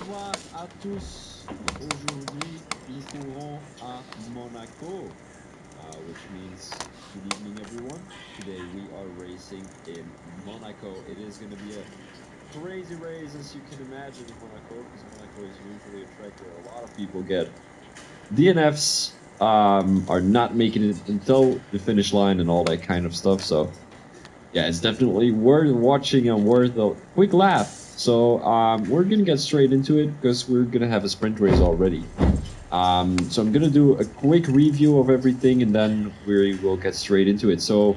Bonsoir à tous. Aujourd'hui, nous courons à Monaco, which means good evening, everyone. Today we are racing in Monaco. It is going to be a crazy race, as you can imagine, in Monaco, because Monaco is usually a track where a lot of people get DNFs, are not making it until the finish line and all that kind of stuff. So yeah, it's definitely worth watching and worth a quick laugh. So we're gonna get straight into it because we're gonna have a sprint race already. So I'm gonna do a quick review of everything and then we will get straight into it. So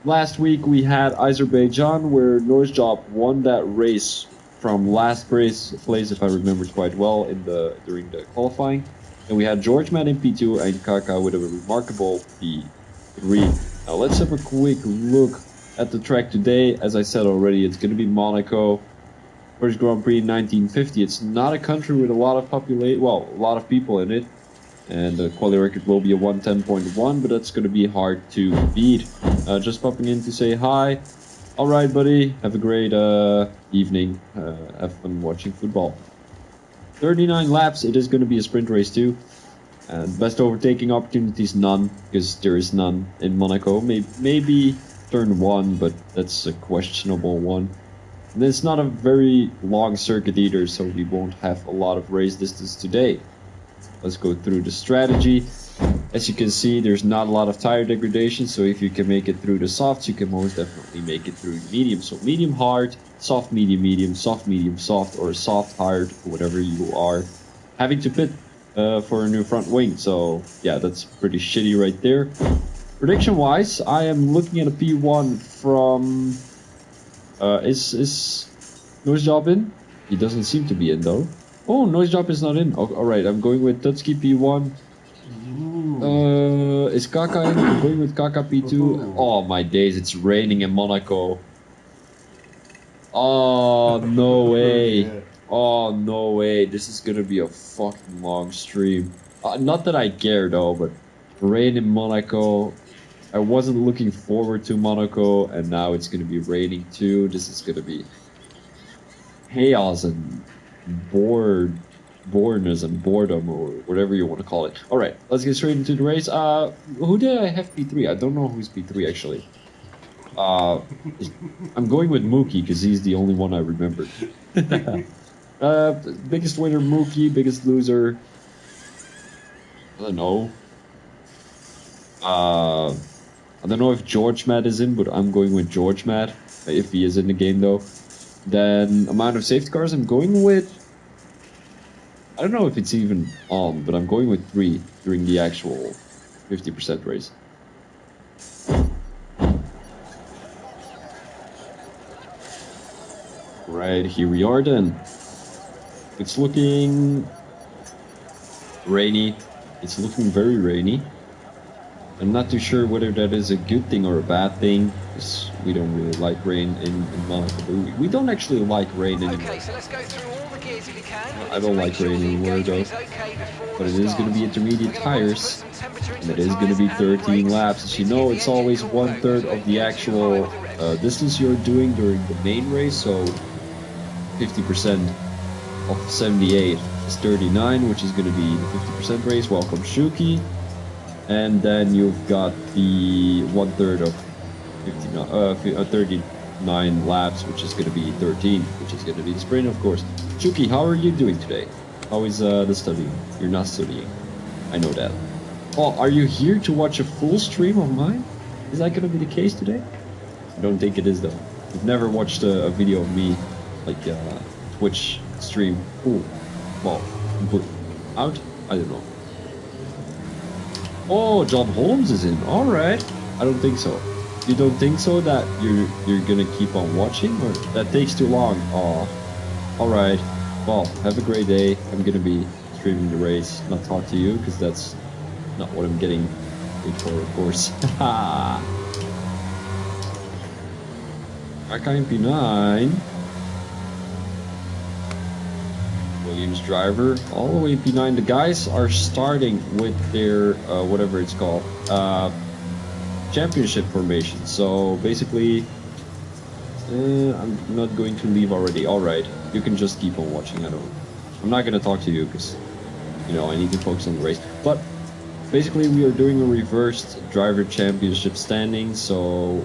last week we had Azerbaijan where Norsjob won that race from last place, if I remember quite well, during the qualifying. And we had George Matt in P2 and Kaka with a remarkable P3. Now let's have a quick look at the track today. As I said already, it's going to be Monaco. First Grand Prix in 1950. It's not a country with a lot of a lot of people in it. And the quality record will be a 110.1, but that's going to be hard to beat. Just popping in to say hi. All right, buddy. Have a great evening. Have fun watching football. 39 laps. It is going to be a sprint race too. Best overtaking opportunities, none, because there is none in Monaco. Maybe turn one, but that's a questionable one. And it's not a very long circuit either, so we won't have a lot of race distance today. Let's go through the strategy. As you can see, there's not a lot of tire degradation, so if you can make it through the softs, you can most definitely make it through the medium. So medium hard, soft medium, soft medium, soft, or soft hard, whatever you are having to pit for a new front wing. So yeah, that's pretty shitty right there. Prediction wise, I am looking at a P1 from is Nosejob in? He doesn't seem to be in though. Oh, Nosejob is not in. Oh, alright, I'm going with Tutski P1. Is Kaka in? I'm going with Kaka P2. Oh my days, it's raining in Monaco. Oh no way. Oh no way. This is gonna be a fucking long stream. Not that I care though, but rain in Monaco. I wasn't looking forward to Monaco, and now it's gonna be raining too. This is gonna be chaos and boredom or whatever you want to call it. All right, let's get straight into the race. Who did I have P3? I don't know who's P3 actually. I'm going with Mookie because he's the only one I remembered. Biggest winner Mookie, biggest loser. I don't know. I don't know if George Matt is in, but I'm going with George Matt. If he is in the game though. Then amount of safety cars, I'm going with. I don't know if it's even on, but I'm going with 3 during the actual 50% race. Right, here we are then. It's looking rainy. It's looking very rainy. I'm not too sure whether that is a good thing or a bad thing, because we don't really like rain in Monaco. We don't actually like rain anymore. Okay, so let's go through all the gears if you can. I don't like rain anymore though. But it is going to be intermediate tires, and it is going to be 13 laps. As you know, it's always 1/3 of the actual distance you're doing during the main race, so 50% of 78 is 39, which is going to be the 50% race. Welcome, Shuki. And then you've got the 1/3 of 39 laps, which is going to be 13, which is going to be the sprint, of course. Shuki, how are you doing today? How is the studying? You're not studying. I know that. Oh, are you here to watch a full stream of mine? Is that going to be the case today? I don't think it is, though. You've never watched a video of me, like Twitch stream. Ooh, well, out? I don't know. Oh, John Holmes is in. All right. I don't think so. You don't think so that you're gonna keep on watching, or that takes too long? Oh, all right. Well, have a great day. I'm gonna be streaming the race, not talk to you, because that's not what I'm getting paid for, of course. Archive P9. Williams driver, all the way P9. The guys are starting with their, whatever it's called, championship formation. So basically, I'm not going to leave already. Alright, you can just keep on watching. I don't I'm not going to talk to you because, you know, I need to focus on the race. But basically, we are doing a reversed driver championship standing. So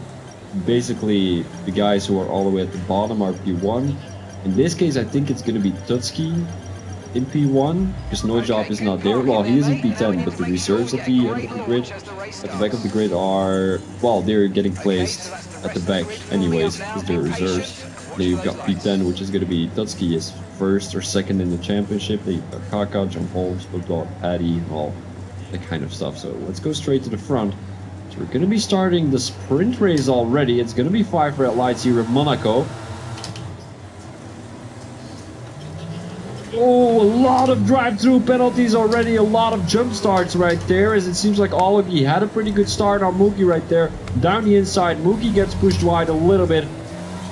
basically, the guys who are all the way at the bottom are P1. In this case, I think it's going to be Tutski in P1 because no job is not there. Well, he is in P10, but the reserves at the end of the grid, at the back of the grid are, well, they're getting placed at the back anyways because they're reserves. Then you've got P10, which is going to be Tutski is first or second in the championship. Then you've got Kaka, John Holmes, Bulldog, Paddy, and all that kind of stuff. So let's go straight to the front. So we're going to be starting the sprint race already. It's going to be 5 red lights here in Monaco. Oh, a lot of drive-through penalties already, a lot of jump starts right there, as it seems like Ologi had a pretty good start on Mookie right there. Down the inside, Mookie gets pushed wide a little bit,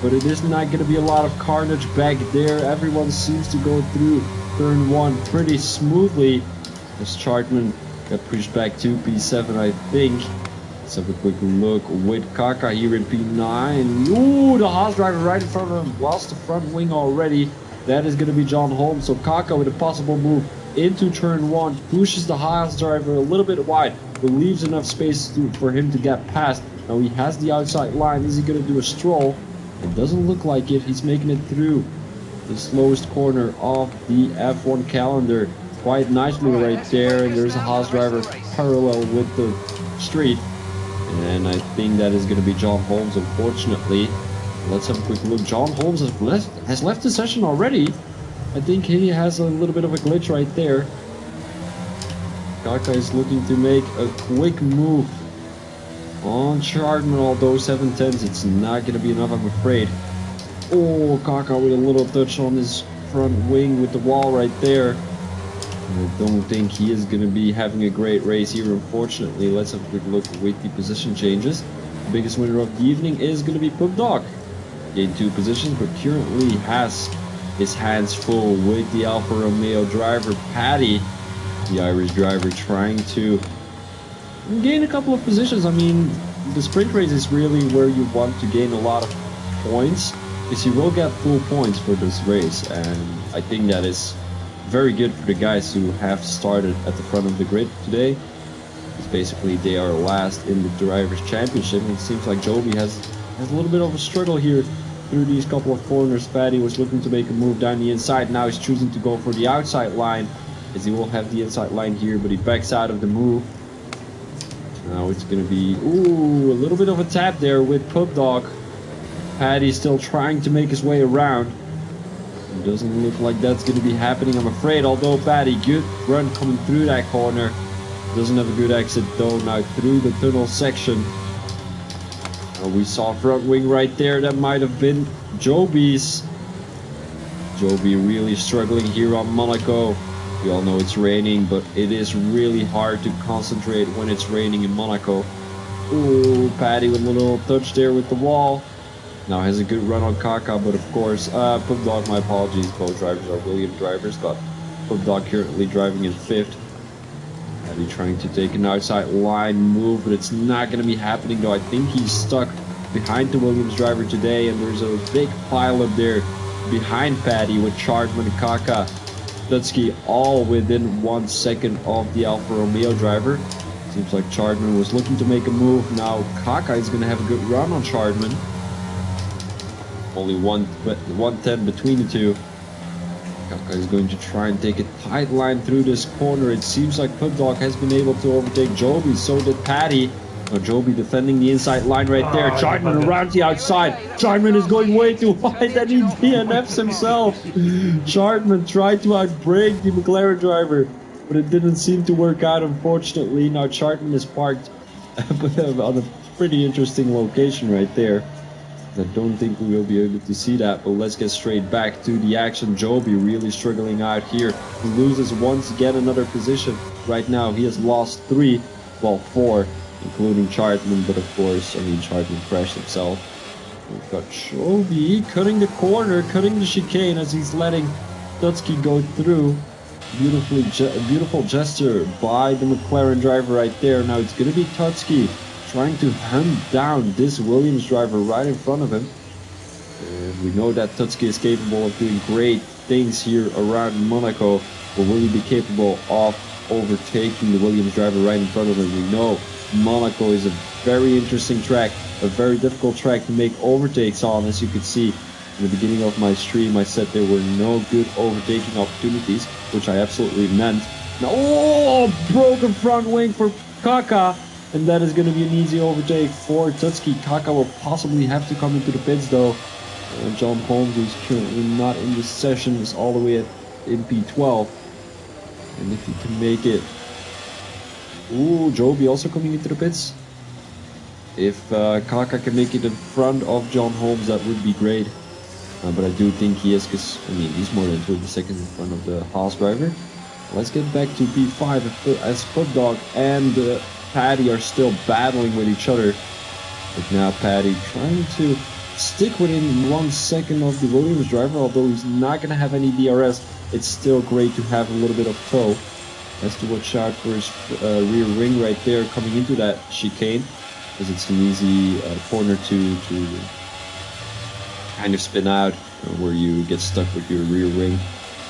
but it is not going to be a lot of carnage back there. Everyone seems to go through turn 1 pretty smoothly, as Chartman got pushed back to P7, I think. Let's have a quick look with Kaka here in P9. Ooh, the Haas driver right in front of him, lost the front wing already. That is going to be John Holmes. So Kaka with a possible move into turn 1. Pushes the Haas driver a little bit wide. But leaves enough space for him to get past. Now he has the outside line. Is he going to do a stroll? It doesn't look like it. He's making it through the slowest corner of the F1 calendar. Quite nicely right there. And there's a Haas driver parallel with the street. And I think that is going to be John Holmes, unfortunately. Let's have a quick look. John Holmes has left the session already. I think he has a little bit of a glitch right there. Kaka is looking to make a quick move on Chartman, although 7/10s, it's not going to be enough, I'm afraid. Oh, Kaka with a little touch on his front wing with the wall right there. I don't think he is going to be having a great race here, unfortunately. Let's have a quick look with the position changes. The biggest winner of the evening is going to be Pub Dog. Gained 2 positions, but currently has his hands full with the Alfa Romeo driver Paddy, the Irish driver, trying to gain a couple of positions. I mean, the sprint race is really where you want to gain a lot of points, because you will get full points for this race, and I think that is very good for the guys who have started at the front of the grid today. Because basically they are last in the drivers' championship, and it seems like Joby has a little bit of a struggle here through these couple of corners. Paddy was looking to make a move down the inside. Now he's choosing to go for the outside line, as he will have the inside line here, but he backs out of the move. Now it's going to be, ooh, a little bit of a tap there with Pub Dog. Paddy still trying to make his way around. It doesn't look like that's going to be happening, I'm afraid. Although Paddy, good run coming through that corner. Doesn't have a good exit though. Now through the tunnel section. We saw front wing right there. That might have been Joby's. Joby really struggling here on Monaco. We all know it's raining, but it is really hard to concentrate when it's raining in Monaco. Ooh, Paddy with a little touch there with the wall. Now has a good run on Kaka, but of course, Pub Dog, my apologies, both drivers are Williams drivers, but Pub Dog currently driving in 5th. Paddy trying to take an outside line move, but it's not going to be happening though. I think he's stuck behind the Williams driver today, and there's a big pile up there behind Paddy with Chartman, Kaka, Dutski all within 1 second of the Alfa Romeo driver. Seems like Chartman was looking to make a move. Now Kaka is going to have a good run on Chartman. Only 110 between the two. Kaka is going to try and take a tight line through this corner. It seems like Pub Dog has been able to overtake Joby, so did Paddy. Now Joby defending the inside line right there. Chartman around the outside. Chartman is going way too wide, and he DNFs himself. Chartman tried to outbrake the McLaren driver, but it didn't seem to work out, unfortunately. Now Chartman is parked on a pretty interesting location right there. I don't think we will be able to see that, but let's get straight back to the action. Joby really struggling out here. He loses once again another position. Right now he has lost 3, well 4, including Chartman, but of course, I mean, Chartman crashed himself. We've got Joby cutting the corner, cutting the chicane as he's letting Dutski go through. Beautiful gesture by the McLaren driver right there. Now it's going to be Dutski trying to hunt down this Williams driver right in front of him. And we know that Tutski is capable of doing great things here around Monaco will really be capable of overtaking the Williams driver right in front of him. We know Monaco is a very interesting track, a very difficult track to make overtakes on. As you could see in the beginning of my stream, I said there were no good overtaking opportunities, which I absolutely meant. Now, oh, broken front wing for Kaka, and that is going to be an easy overtake for Tutski. Kaka will possibly have to come into the pits though. John Holmes, who's currently not in this session, is all the way in P12. And if he can make it... Ooh, Joby also coming into the pits. If Kaka can make it in front of John Holmes, that would be great. But I do think he is, because, I mean, he's more than 20 seconds in front of the Haas driver. Let's get back to P5 as Footdog and Paddy are still battling with each other. But now Paddy trying to stick within 1 second of the Williams driver, although he's not going to have any DRS. It's still great to have a little bit of toe. Has to watch out for his rear wing right there coming into that chicane, because it's an easy corner to kind of spin out, where you get stuck with your rear wing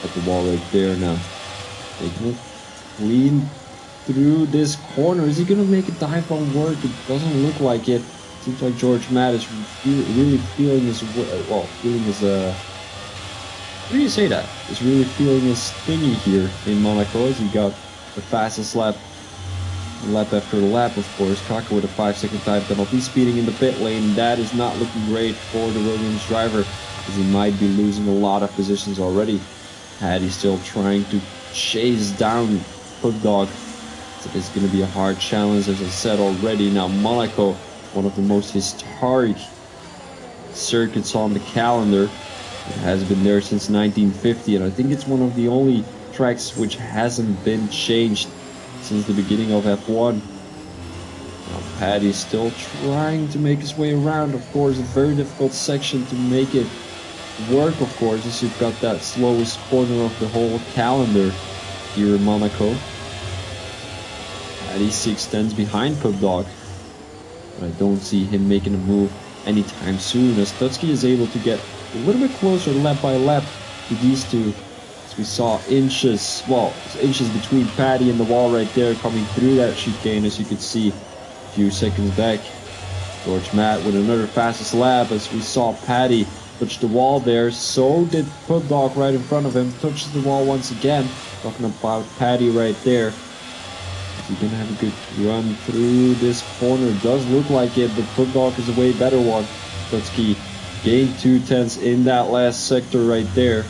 at the wall right there. Now taking it clean through this corner. Is he going to make a dive on work? It doesn't look like it. Seems like George Matt is really feeling his, well, feeling his, how do you say that? He's really feeling his thingy here in Monaco, as he got the fastest lap after lap, of course. Kaka with a 5-second time penalty, speeding in the pit lane. That is not looking great for the Williams driver, as he might be losing a lot of positions already. Paddy's still trying to chase down Footdog. So it's going to be a hard challenge, as I said already. Now Monaco, one of the most historic circuits on the calendar. It has been there since 1950, and I think it's one of the only tracks which hasn't been changed since the beginning of F1. Now Paddy's still trying to make his way around. Of course, a very difficult section to make it work, of course, as you've got that slowest corner of the whole calendar here in Monaco. Paddy 6/10 behind Pubdog, but I don't see him making a move anytime soon, as Tutski is able to get a little bit closer lap by lap to these two. As we saw inches between Paddy and the wall right there, coming through that chicane, as you could see a few seconds back. George Matt with another fastest lap, as we saw Paddy touch the wall there. So did Pubdog right in front of him, touches the wall once again. Talking about Paddy right there. Is he gonna have a good run through this corner? Does look like it, but Pubdog is a way better one. Tutski gained 2/10 in that last sector right there.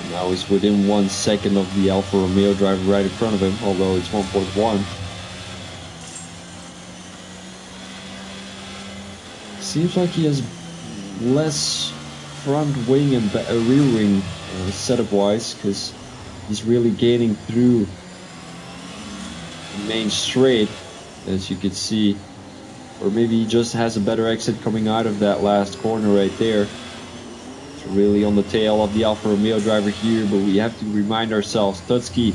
And now he's within 1 second of the Alfa Romeo driver right in front of him, although it's 1.1. Seems like he has less front wing and rear wing setup wise, because he's really gaining through the main straight, as you could see. Or maybe he just has a better exit coming out of that last corner right there. It's really on the tail of the Alfa Romeo driver here, but we have to remind ourselves Tutski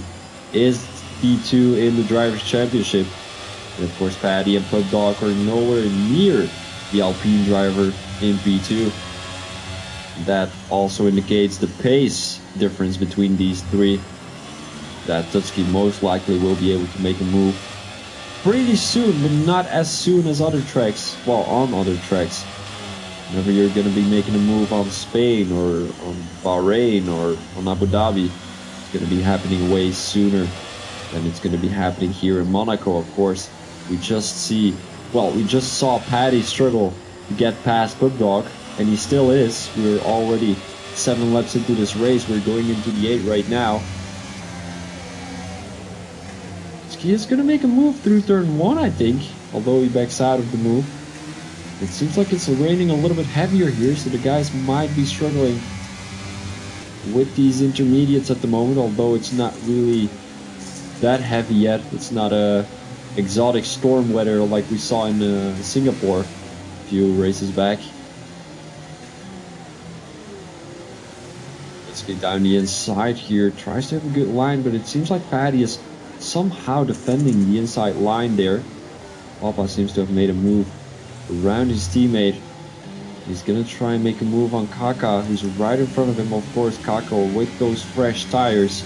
is P2 in the Drivers' Championship. And of course Paddy and Pubdog are nowhere near the Alpine driver in P2. That also indicates the pace difference between these three, that Tutski most likely will be able to make a move pretty soon, but not as soon as other tracks. Well, on other tracks. Whenever you're going to be making a move on Spain or on Bahrain or on Abu Dhabi, it's going to be happening way sooner than it's going to be happening here in Monaco. Of course, we just saw Paddy struggle to get past Pubdog, and he still is. We're already 7 laps into this race. We're going into the 8 right now. He is going to make a move through turn 1, I think, although he backs out of the move. It seems like it's raining a little bit heavier here, so the guys might be struggling with these intermediates at the moment, although it's not really that heavy yet. It's not a exotic storm weather like we saw in Singapore a few races back. Let's get down the inside here. Tries to have a good line, but it seems like Paddy is somehow defending the inside line there. Papa seems to have made a move around his teammate. He's gonna try and make a move on Kaka, who's right in front of him. Of course, Kaka with those fresh tires.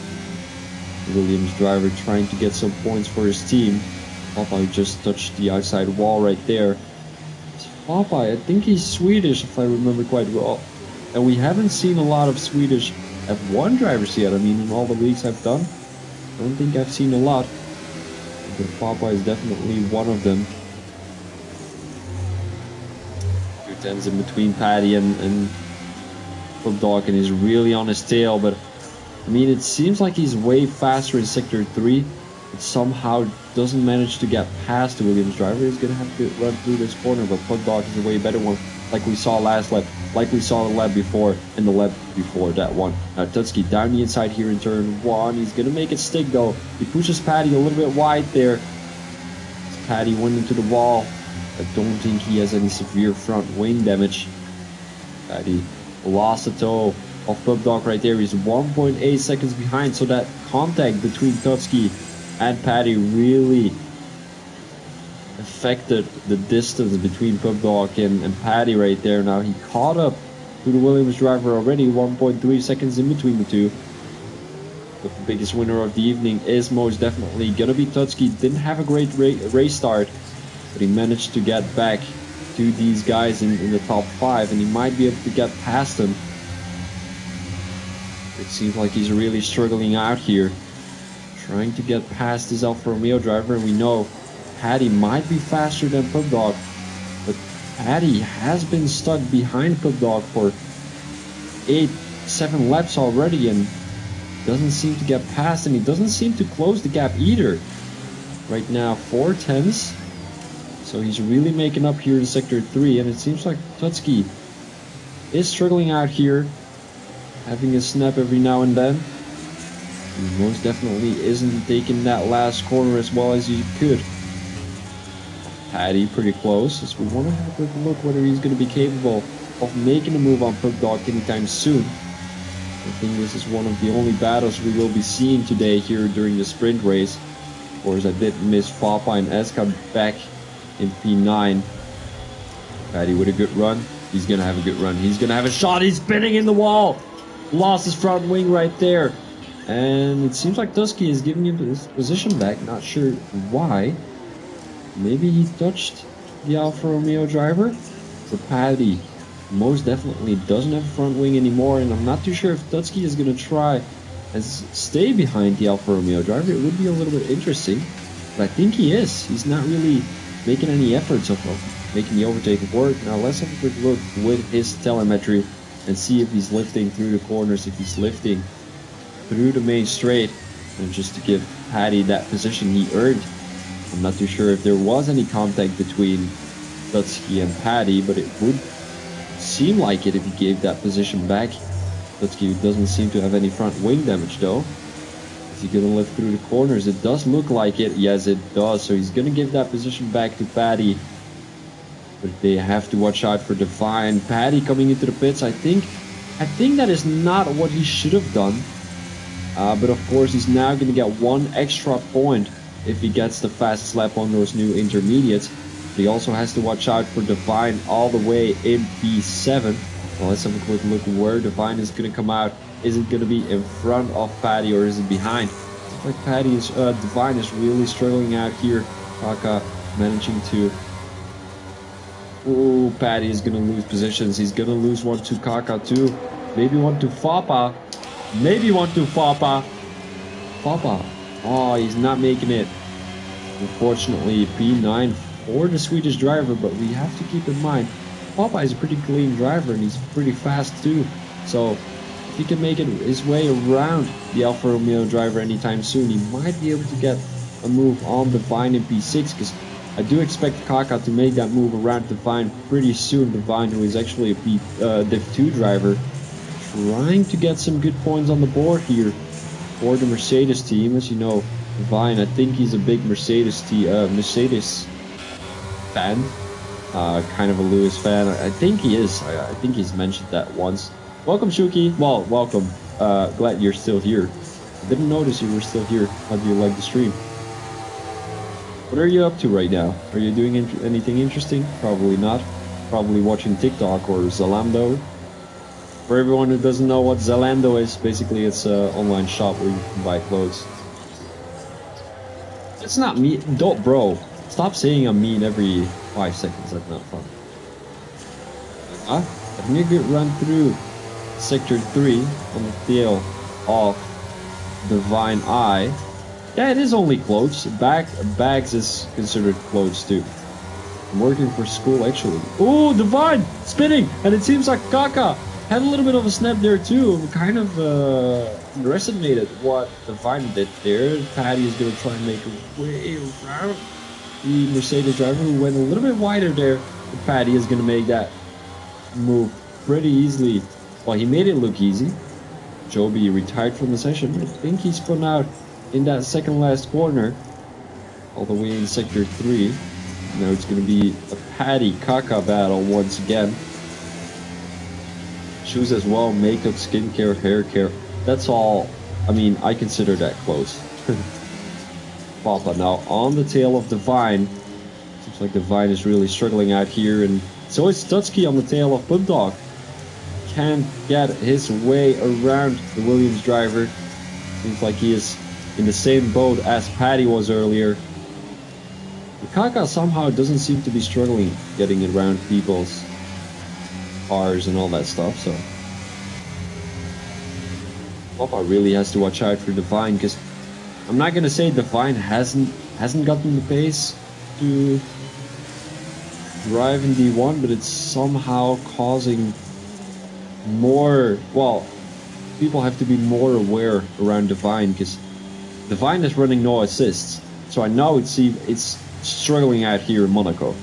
Williams driver trying to get some points for his team. Popeye just touched the outside wall right there. It's Popeye, I think he's Swedish if I remember quite well. And we haven't seen a lot of Swedish F1 drivers yet. I mean, in all the leagues I've done, I don't think I've seen a lot. But Popeye is definitely one of them. Two tens in between Paddy and Club Dog, and he's really on his tail, but I mean, it seems like he's way faster in Sector 3, but somehow doesn't manage to get past the Williams driver. He's going to have to run through this corner, but Plug Dog is a way better one, like we saw last lap, like we saw the lap before, and the lap before that one. Now, Tutski down the inside here in turn 1. He's going to make it stick, though. He pushes Paddy a little bit wide there. Paddy went into the wall. I don't think he has any severe front wing damage. Paddy lost a toe of Pub Dog right there. He's 1.8 seconds behind, so that contact between Tutski and Paddy really affected the distance between Pub Dog and Paddy right there. Now he caught up to the Williams driver already, 1.3 seconds in between the two. But the biggest winner of the evening is most definitely gonna be Tutski. Didn't have a great race start, but he managed to get back to these guys in the top 5, and he might be able to get past them. It seems like he's really struggling out here, trying to get past this Alfa Romeo driver, and we know Paddy might be faster than Pub Dog, but Paddy has been stuck behind Pub Dog for 7 laps already, and doesn't seem to get past, and he doesn't seem to close the gap either. Right now, 4 tenths, so he's really making up here in Sector 3, and it seems like Tutski is struggling out here, having a snap every now and then. He most definitely isn't taking that last corner as well as he could. Paddy pretty close, as we want to have a quick look whether he's going to be capable of making a move on Pub Dog anytime soon. I think this is one of the only battles we will be seeing today here during the sprint race. Of course, I did miss Papa and Eska back in P9. Paddy with a good run. He's going to have a good run. He's going to have a shot. He's spinning in the wall. Lost his front wing right there. And it seems like Tusky is giving him his position back. Not sure why. Maybe he touched the Alfa Romeo driver. But Paddy most definitely doesn't have a front wing anymore. And I'm not too sure if Tutski is going to try and stay behind the Alfa Romeo driver. It would be a little bit interesting. But I think he is. He's not really making any efforts of making the overtake work. Now let's have a quick look with his telemetry and see if he's lifting through the corners, if he's lifting through the main straight, and just to give Paddy that position he earned. I'm not too sure if there was any contact between Tutski and Paddy, but it would seem like it if he gave that position back. Tutski doesn't seem to have any front wing damage though. Is he going to lift through the corners? It does look like it. Yes, it does. So he's going to give that position back to Paddy. But they have to watch out for Divine. Paddy coming into the pits. I think that is not what he should have done. But of course, he's now going to get 1 extra point if he gets the fastest lap on those new intermediates. But he also has to watch out for Divine all the way in P7. Well, let's have a quick look where Divine is going to come out. Is it going to be in front of Paddy or is it behind? It's like Divine is really struggling out here. Kaka managing to... Oh, Paddy is going to lose positions. He's going to lose one to Kaka too. Maybe one to Fapa. Maybe one to Fapa. Fapa. Oh, he's not making it. Unfortunately, P9 for the Swedish driver, but we have to keep in mind, Fapa is a pretty clean driver and he's pretty fast too. So, if he can make it his way around the Alfa Romeo driver anytime soon, he might be able to get a move on Divine in P6, because I do expect Kaka to make that move around Divine pretty soon. Divine, who is actually a Div 2 driver, trying to get some good points on the board here for the Mercedes team. As you know, Divine, I think he's a big Mercedes fan, kind of a Lewis fan. I think he is. I think he's mentioned that once. Welcome, Shuki. Well, welcome. Glad you're still here. I didn't notice you were still here. How do you like the stream? What are you up to right now? Are you doing anything interesting? Probably not. probably watching TikTok or Zalando. For everyone who doesn't know what Zalando is, basically it's an online shop where you can buy clothes. It's not me, don't, bro. Stop saying I'm mean every 5 seconds. That's not fun. Let me get run through Sector 3 on the tail of Divine Eye. Yeah, it is only clothes. Bags is considered clothes too. I'm working for school actually. Oh, Divine spinning, and it seems like Kaka had a little bit of a snap there too. Kind of underestimated what Divine did there. Patty is gonna try and make her way around the Mercedes driver who went a little bit wider there. But Patty is gonna make that move pretty easily. Well, he made it look easy. Joby retired from the session. I think he spun out in that second last corner, all the way in Sector 3. Now it's going to be a Patty Kaka battle once again. Shoes as well, makeup, skincare, hair care. That's all. I mean, I consider that close. Papa now on the tail of Divine. Seems like Divine is really struggling out here, and so is Tutsky on the tail of Pump Dog. Can't get his way around the Williams driver. Seems like he is in the same boat as Patty was earlier. Kaka somehow doesn't seem to be struggling getting around people's cars and all that stuff, so Papa really has to watch out for Divine, because I'm not gonna say Divine hasn't gotten the pace to drive in D1, but it's somehow causing more, well, people have to be more aware around Divine, because Divine is running no assists, so I know it's struggling out here in Monaco.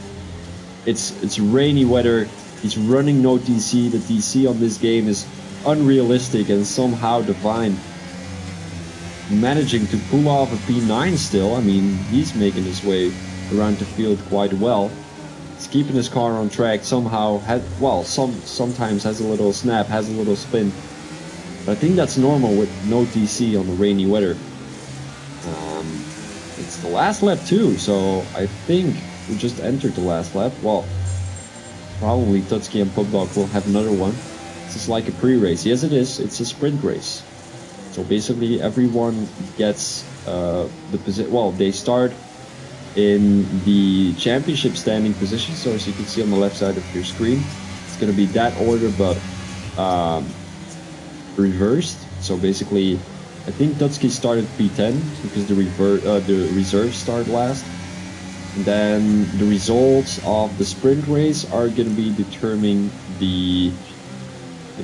It's rainy weather, he's running no DC, the DC on this game is unrealistic, and somehow Divine managing to pull off a P9 still. I mean, he's making his way around the field quite well. He's keeping his car on track, somehow, sometimes has a little snap, has a little spin. But I think that's normal with no DC on the rainy weather. It's the last lap too, so I think we just entered the last lap. Well, probably Tutsky and Pug Dog will have another one. This is like a pre-race. Yes, it is. It's a sprint race. So basically everyone gets the position. Well, they start in the championship standing position. So as you can see on the left side of your screen, it's going to be that order, but reversed. So basically, I think Tutsky started P10 because the reserves start last. And then the results of the sprint race are going to be determining the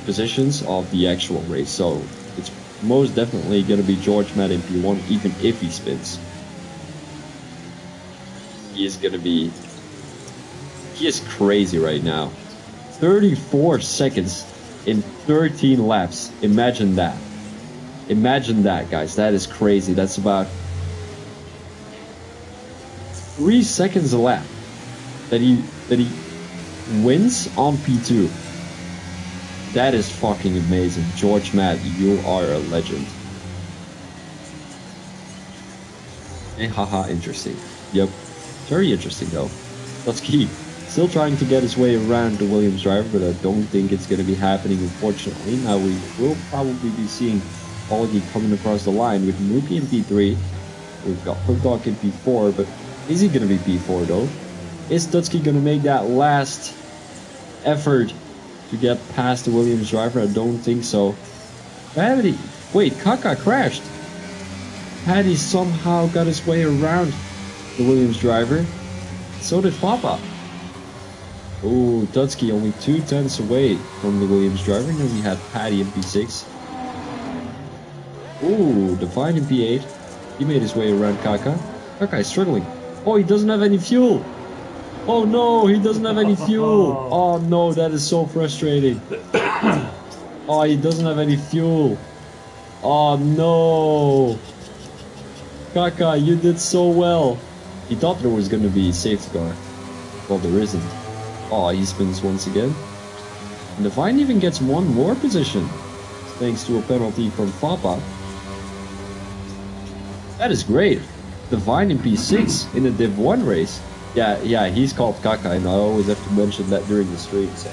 positions of the actual race. So it's most definitely going to be George Matt in P1, even if he spins. He is crazy right now. 34 seconds in 13 laps. Imagine that. Imagine that, guys. That is crazy. That's about 3 seconds a lap that he wins on P2. That is fucking amazing. George Matt, you are a legend. Hey, haha, interesting. Yep. Very interesting though. That's key. Still trying to get his way around the Williams driver, but I don't think it's going to be happening, unfortunately. Now we will probably be seeing Olgi coming across the line with Mookie in P3. We've got Pugdog in P4, but is he going to be P4 though? Is Tutsky going to make that last effort to get past the Williams driver? I don't think so. Patty, wait, Kaka crashed. Patty somehow got his way around the Williams driver. So did Papa. Oh, Tutsky only 2 tenths away from the Williams driver. And then we had Patty in P6. Oh, Divine in P8. He made his way around Kaka. Kaka is struggling. Oh, he doesn't have any fuel. Oh no, he doesn't have any fuel. Oh no, that is so frustrating. Oh, he doesn't have any fuel. Oh no. Kaka, you did so well. He thought there was going to be a safety car. Well, there isn't. Oh, he spins once again. And Divine even gets one more position, thanks to a penalty from Papa. That is great. Divine in P6 in a Div 1 race. Yeah, he's called Kaka, and I always have to mention that during the stream, so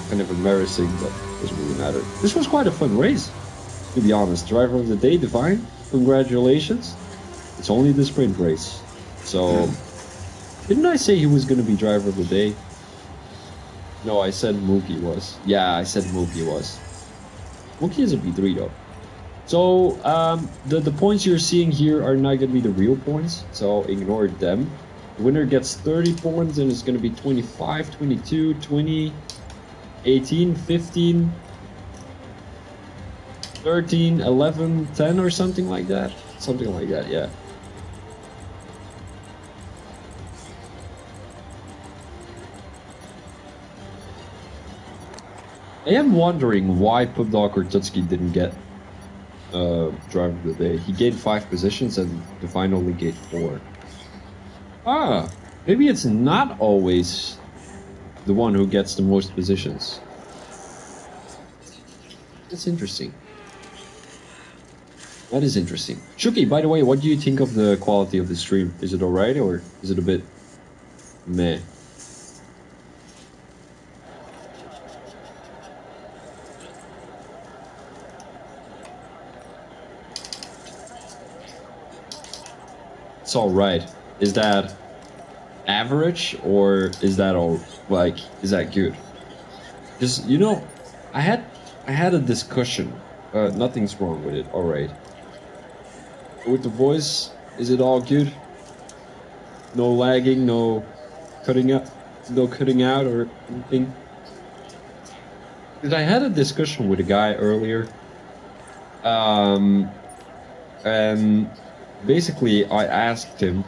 kind of embarrassing, but doesn't really matter. This was quite a fun race, to be honest. Driver of the day, Divine. Congratulations. It's only the sprint race. So, didn't I say he was going to be driver of the day? No, I said Mookie was. Yeah, I said Mookie was. Mookie is a B3 though. So, the points you're seeing here are not going to be the real points, so ignore them. The winner gets 30 points, and it's going to be 25, 22, 20, 18, 15, 13, 11, 10 or something like that. Something like that, yeah. I am wondering why Pubdog or Tutski didn't get driver of the day. He gained 5 positions and Divine only gained 4. Ah, maybe it's not always the one who gets the most positions. That's interesting. That is interesting. Shuki, by the way, what do you think of the quality of the stream? Is it alright or is it a bit meh? It's alright. Is that average or is that all like is that good? Because you know, I had a discussion. Nothing's wrong with it. All right. With the voice, is it all good? No lagging, no cutting out, no cutting out or anything. Because I had a discussion with a guy earlier, and basically I asked him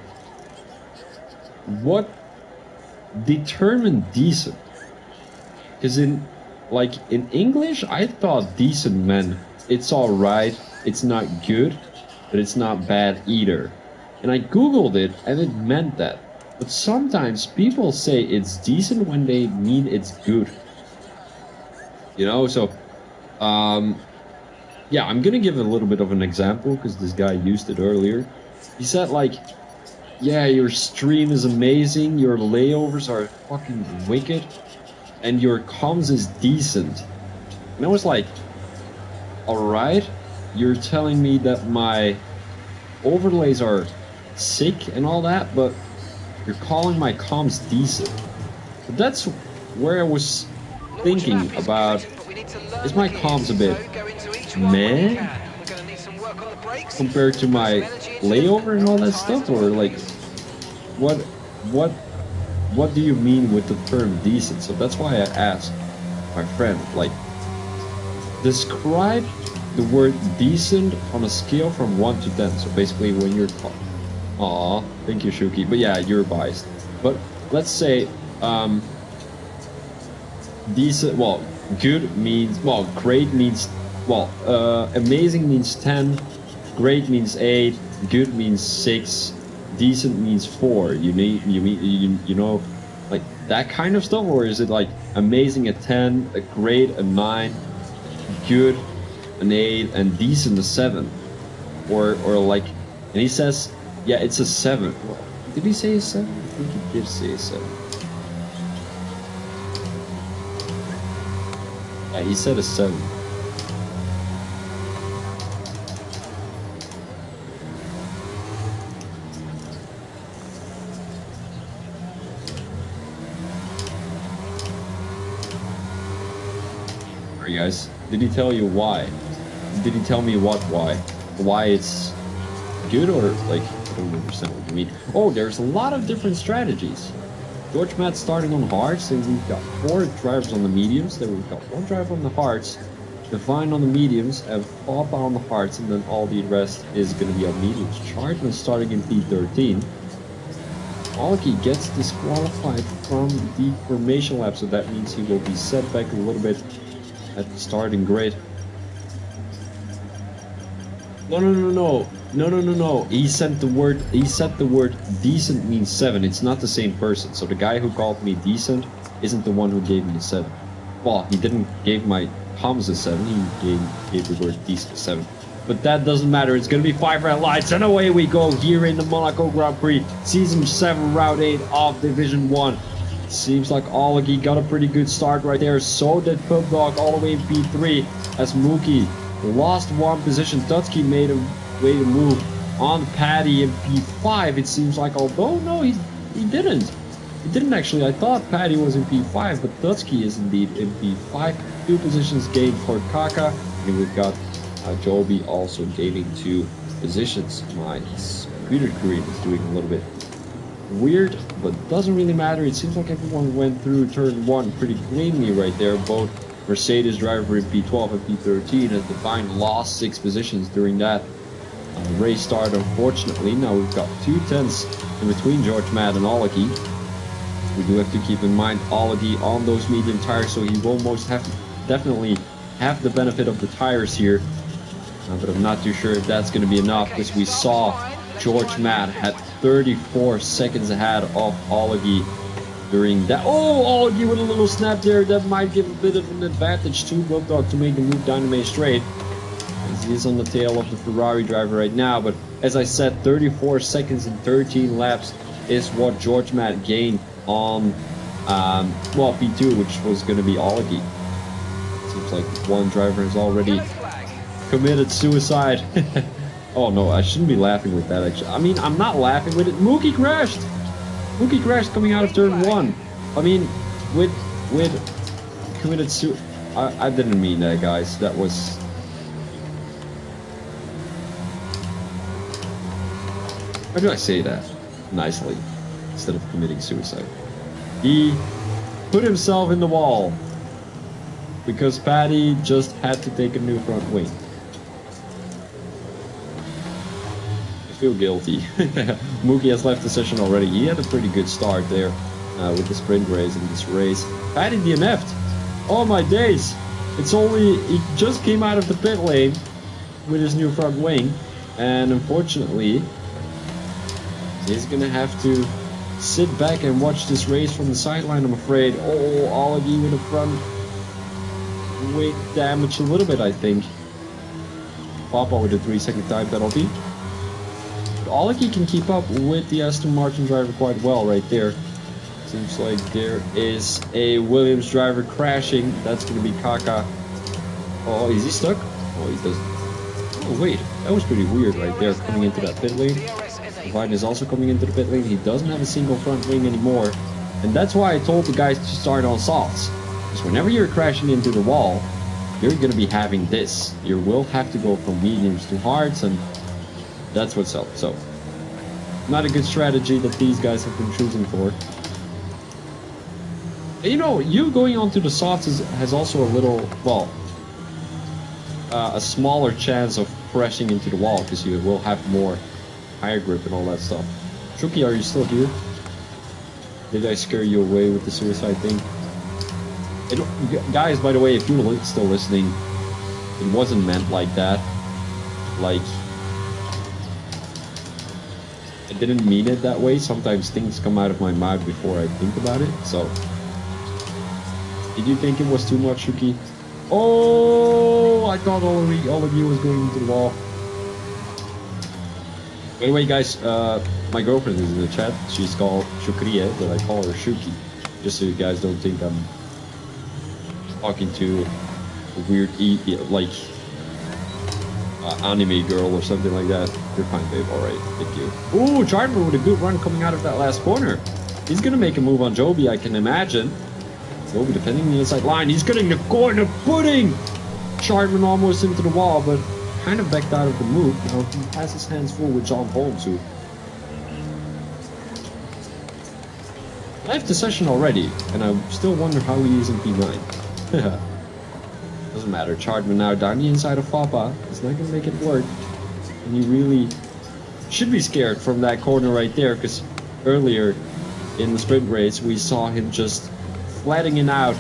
what determined decent. Because in English, I thought decent meant it's alright, it's not good, but it's not bad either. And I googled it and it meant that. But sometimes people say it's decent when they mean it's good. You know, so yeah, I'm gonna give a little bit of an example because this guy used it earlier. He said like, yeah, your stream is amazing, your layovers are fucking wicked, and your comms is decent. And I was like, alright, you're telling me that my overlays are sick and all that, but you're calling my comms decent. But that's where I was thinking about, is my comms a bit meh compared to my layover and all that stuff, or like what do you mean with the term decent? So that's why I asked my friend, like, describe the word decent on a scale from 1 to 10. So basically when you're aw, thank you, Shuki, but yeah, you're biased. But let's say decent, well, good means, well, great means, well, amazing means 10, great means 8, good means 6, decent means 4. You know, like that kind of stuff, or is it like amazing a 10, a great a 9, good an 8, and decent a 7, or like, and he says, yeah, it's a 7. Well, did he say a 7? I think he did say a 7. Yeah, he said a 7. Alright guys, did he tell you why? Did he tell me what why? Why it's good, or like, I don't understand what you mean. Oh, there's a lot of different strategies. George Matt starting on hards, then we've got 4 drivers on the mediums, then we've got 1 driver on the hards, Divine on the mediums, and Papa on the hards, and then all the rest is going to be on mediums. Chartman starting in P13. Alki gets disqualified from the formation lap, so that means he will be set back a little bit at the starting grid. No. He said the word decent means 7. It's not the same person. So the guy who called me decent isn't the one who gave me a 7. Well, he didn't give my comms a 7. He gave the word decent a 7. But that doesn't matter. It's going to be 5 red lights. And away we go here in the Monaco Grand Prix. Season 7, Round 8 of Division 1. Seems like Olegi got a pretty good start right there. So did Pub Dog all the way in P3. As Mookie lost 1 position. Tutsky made a way to move on Paddy in P5. It seems like, although no, he didn't. He didn't actually. I thought Paddy was in P5, but Tutsky is indeed in P5. 2 positions gained for Kaka. And we've got Joby also gaining 2 positions. My computer screen is doing a little bit weird, but doesn't really matter. It seems like everyone went through turn 1 pretty cleanly right there. Both Mercedes driver in P12 and P13 as Divine lost 6 positions during that race start, unfortunately. Now we've got 2 tenths in between George Matt and Olegi. We do have to keep in mind Olegi on those medium tires, so he will most definitely have the benefit of the tires here. But I'm not too sure if that's going to be enough, because we saw George Matt had 34 seconds ahead of Olegi during that. Oh, Olegi with a little snap there. That might give a bit of an advantage to Bulldog to make the move down the main straight, as he is on the tail of the Ferrari driver right now. But as I said, 34 seconds and 13 laps is what George Matt gained on well, P2, which was going to be Olegi. Seems like one driver has already committed suicide. Oh no, I shouldn't be laughing with that actually. I mean, I'm not laughing with it. Mookie crashed! Mookie crashed coming out of turn 1. I mean, with committed suicide. I didn't mean that, guys. That was... How do I say that nicely instead of committing suicide? He put himself in the wall because Paddy just had to take a new front wing. I feel guilty. Mookie has left the session already. He had a pretty good start there with the sprint race in this race. Paddy DNF'd. Oh my days. It's only, he just came out of the pit lane with his new front wing, and unfortunately he's gonna have to sit back and watch this race from the sideline, I'm afraid. Oh, Olegi with the front weight damage a little bit, I think. Papa with a 3-second time penalty. But Olegi can keep up with the Aston Martin driver quite well right there. Seems like there is a Williams driver crashing. That's going to be Kaka. Oh, is he stuck? Oh, he doesn't. Oh, wait. That was pretty weird right there, coming into that pit lane. Divine is also coming into the pit lane. He doesn't have a single front wing anymore. And that's why I told the guys to start on softs. Because whenever you're crashing into the wall, you're going to be having this. You will have to go from mediums to hards, and that's what's up. So, not a good strategy that these guys have been choosing for. You know, you going onto the softs has also a little, well, a smaller chance of crashing into the wall, because you will have more higher grip and all that stuff. Shuki, are you still here? Did I scare you away with the suicide thing? Guys, by the way, if you're still listening, it wasn't meant like that. Like, I didn't mean it that way. Sometimes things come out of my mouth before I think about it, so... Did you think it was too much, Shuki? Oh, I thought all of you was going into the wall. By the way, guys, my girlfriend is in the chat. She's called Shukriye, but I call her Shuki. Just so you guys don't think I'm talking to a weird, anime girl or something like that. You're fine, babe. Alright, thank you. Ooh, Chartman with a good run coming out of that last corner. He's gonna make a move on Joby, I can imagine. Joby defending the inside line. He's getting the corner pudding! Chartman almost into the wall, but kind of backed out of the move. Now he has his hands full with John Holmes, who left the session already, and I still wonder how he is in P9. Doesn't matter. Chartman now down the inside of Fapa. It's not going to make it work. And you really should be scared from that corner right there, because earlier in the sprint race we saw him just flattening out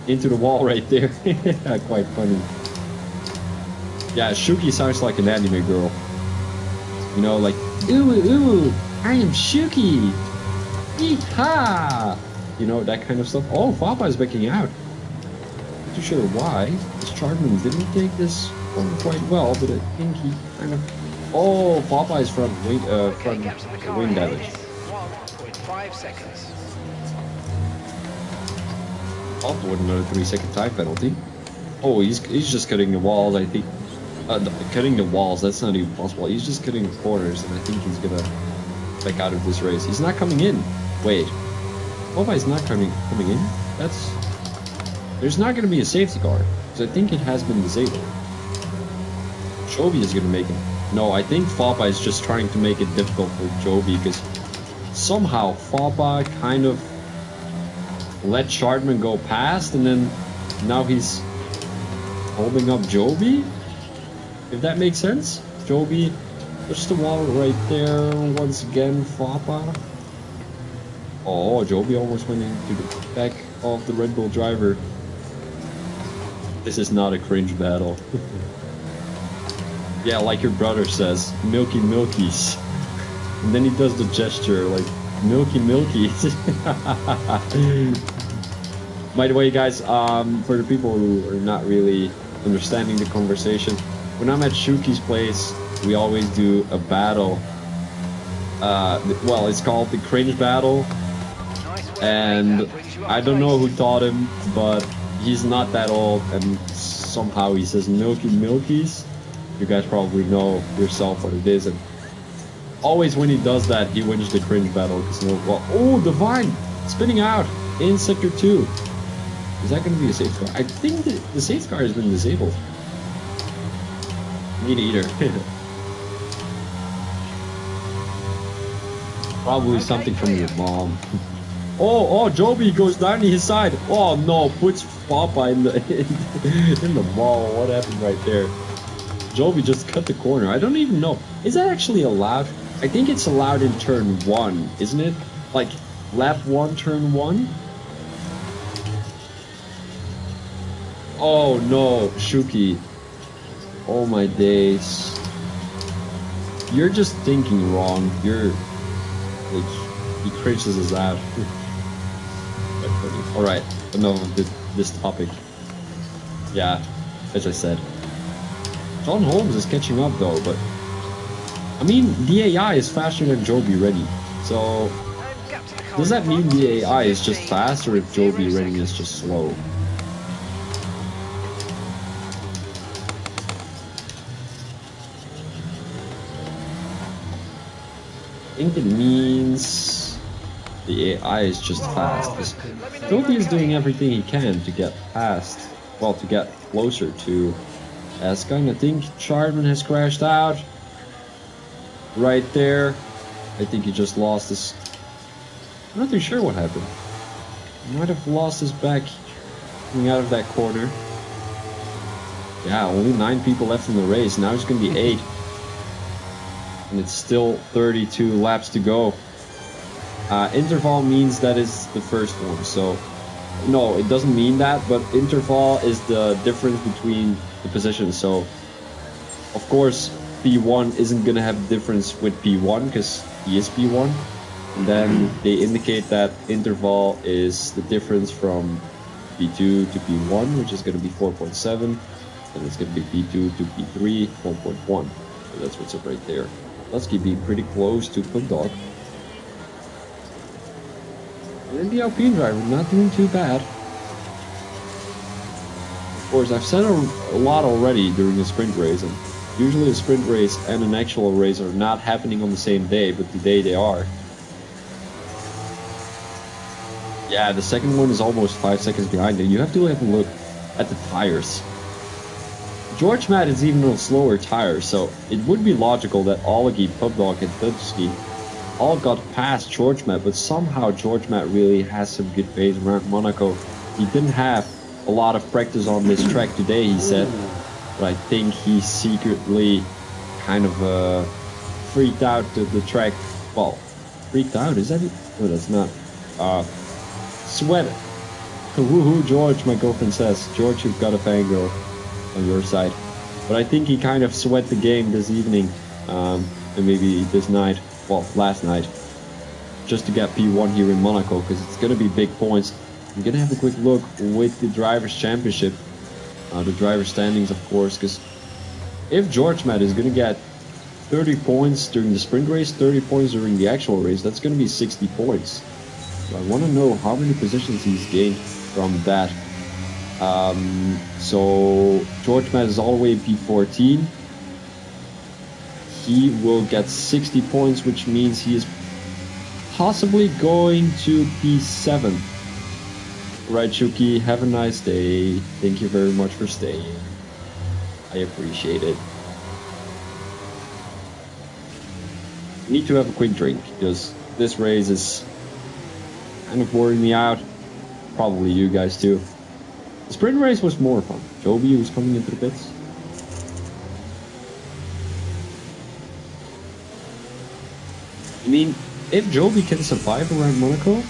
into the wall right there. Quite funny. Yeah, Shuki sounds like an anime girl. You know, like, ooh, ooh, I am Shuki! Yeehaw! You know, that kind of stuff. Oh, Fapa is backing out. Not too sure why. This Chartman didn't take this going quite well, but I think he kind of... Oh, Popeye's front wing, Okay, gaps in the car wing ahead. damage. 1.5 seconds. Off with another 3-second time penalty. Oh, he's just cutting the walls, I think. Cutting the walls, that's not even possible. He's just cutting the corners, and I think he's gonna back out of this race. He's not coming in. Wait. Popeye's not coming in? That's... There's not gonna be a safety car, because I think it has been disabled. Joby is gonna make it. No, I think Fapa is just trying to make it difficult for Joby, because somehow Fapa kind of let Shardman go past, and then now he's holding up Joby, if that makes sense. Joby, there's the wall right there once again. Fapa. Oh, Joby almost went into the back of the Red Bull driver. This is not a cringe battle. Yeah, like your brother says, milky milkies. And then he does the gesture like milky milkies. By the way, guys, for the people who are not really understanding the conversation, when I'm at Shuki's place, we always do a battle. Well, it's called the cringe battle. And I don't know who taught him, but he's not that old, and somehow he says milky milkies. You guys probably know yourself what it is, and always when he does that, he wins the cringe battle. Because oh, Divine spinning out in sector 2. Is that going to be a safe car? I think that the safe car has been disabled. Me neither. Probably something from your mom. Oh, Joby goes down to his side. Oh no, puts Papa in the in the ball. What happened right there? Joby just cut the corner. I don't even know. Is that actually allowed? I think it's allowed in turn 1, isn't it? Like lap 1, turn 1. Oh no, Shuki. Oh my days. You're just thinking wrong. You're like, he cringes his out. Alright, enough of this topic. Yeah, as I said. John Holmes is catching up though, but I mean, the AI is faster than Joby ready. So, does that mean the AI is just fast, or if Joby ready is just slow? I think it means the AI is just fast. Because Joby is doing everything he can to get past, well, to get closer to Aska. And I think Chardman has crashed out right there. I think he just lost his... I'm not too sure what happened. He might have lost his back coming out of that corner. Yeah, only 9 people left in the race. Now it's going to be 8. And it's still 32 laps to go. Interval means that is the first one. So, no, it doesn't mean that. But interval is the difference between the positions. So, of course, P1 isn't going to have a difference with P1 because he is P1. And then they indicate that interval is the difference from P2 to P1, which is going to be 4.7. And it's going to be P2 to P3, 1.1. So that's what's up right there. Lusky being pretty close to Pug Dog. And then the Alpine driver not doing too bad. Of course, I've said a lot already during the sprint race, and usually a sprint race and an actual race are not happening on the same day, but today they are. Yeah, the second one is almost 5 seconds behind, and you have to have a look at the tires. George Matt is even on slower tires, so it would be logical that Olegi, Pubdog, and Dubsky all got past George Matt, but somehow George Matt really has some good pace around Monaco. He didn't have a lot of practice on this track today, he said, but I think he secretly kind of freaked out the track. Well, freaked out, is that it? No, that's not. Sweat. Woohoo, George, my girlfriend says. George, you've got a fangirl on your side. But I think he kind of sweat the game this evening, and maybe this night, well, last night, just to get P1 here in Monaco, because it's going to be big points. I'm going to have a quick look with the Drivers' Championship, the driver standings, of course, because if George Matt is going to get 30 points during the sprint race, 30 points during the actual race, that's going to be 60 points. So I want to know how many positions he's gained from that. So George Matt is all the way in P14. He will get 60 points, which means he is possibly going to P7. Right, Shuki, have a nice day. Thank you very much for staying. I appreciate it. Need to have a quick drink because this race is kind of worrying me out. Probably you guys too. The sprint race was more fun. Joby was coming into the pits. I mean, if Joby can survive around Monaco,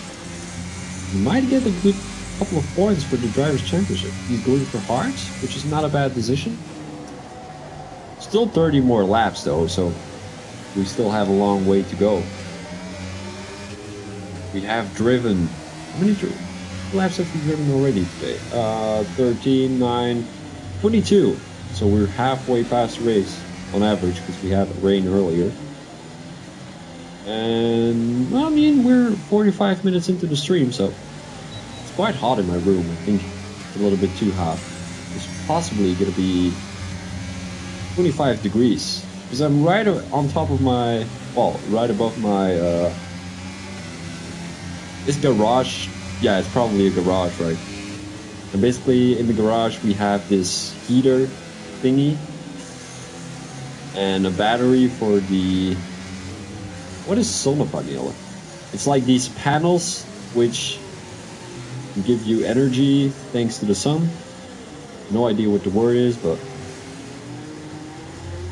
he might get a good couple of points for the Drivers' Championship. He's going for Hearts, which is not a bad decision. Still 30 more laps though, so we still have a long way to go. We have driven... How many laps have we driven already today? 13, 9, 22. So we're halfway past the race on average because we had rain earlier. And, well, I mean, we're 45 minutes into the stream, so it's quite hot in my room. I think it's a little bit too hot. It's possibly going to be 25 degrees. Because I'm right on top of my, well, right above my, this garage. Yeah, it's probably a garage, right? And basically, in the garage, we have this heater thingy. And a battery for the... What is zonnepanelen? It's like these panels which give you energy thanks to the sun. No idea what the word is, but...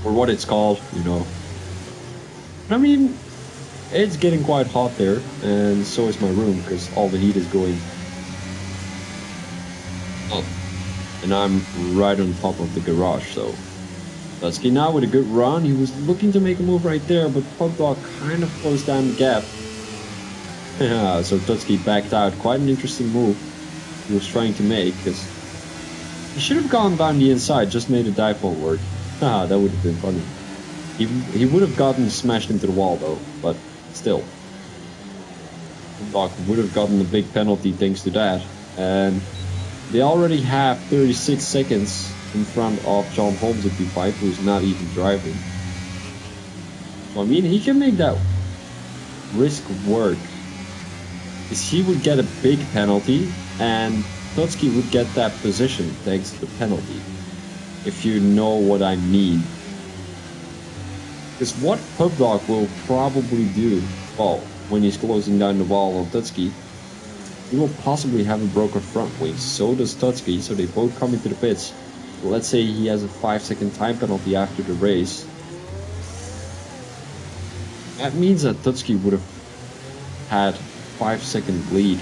or what it's called, you know. I mean, it's getting quite hot there, and so is my room, because all the heat is going up. And I'm right on top of the garage, so... Dusky now with a good run. He was looking to make a move right there, but Pugdog kind of closed down the gap. Yeah, so Dusky backed out. Quite an interesting move he was trying to make, because he should have gone down the inside, just made a dive forward. Haha, that would have been funny. He would have gotten smashed into the wall though, but still. Pugdog would have gotten a big penalty thanks to that. And they already have 36 seconds in front of John Holmes at P5, who's not even driving. So, I mean, he can make that risk work. Because he would get a big penalty, and Totsky would get that position thanks to the penalty. If you know what I mean. Because what Pugdog will probably do, well, when he's closing down the wall on Totsky, he will possibly have a broken front wing. So does Totsky, so they both come into the pits. Let's say he has a 5-second time penalty after the race. That means that Tutsky would have had 5-second lead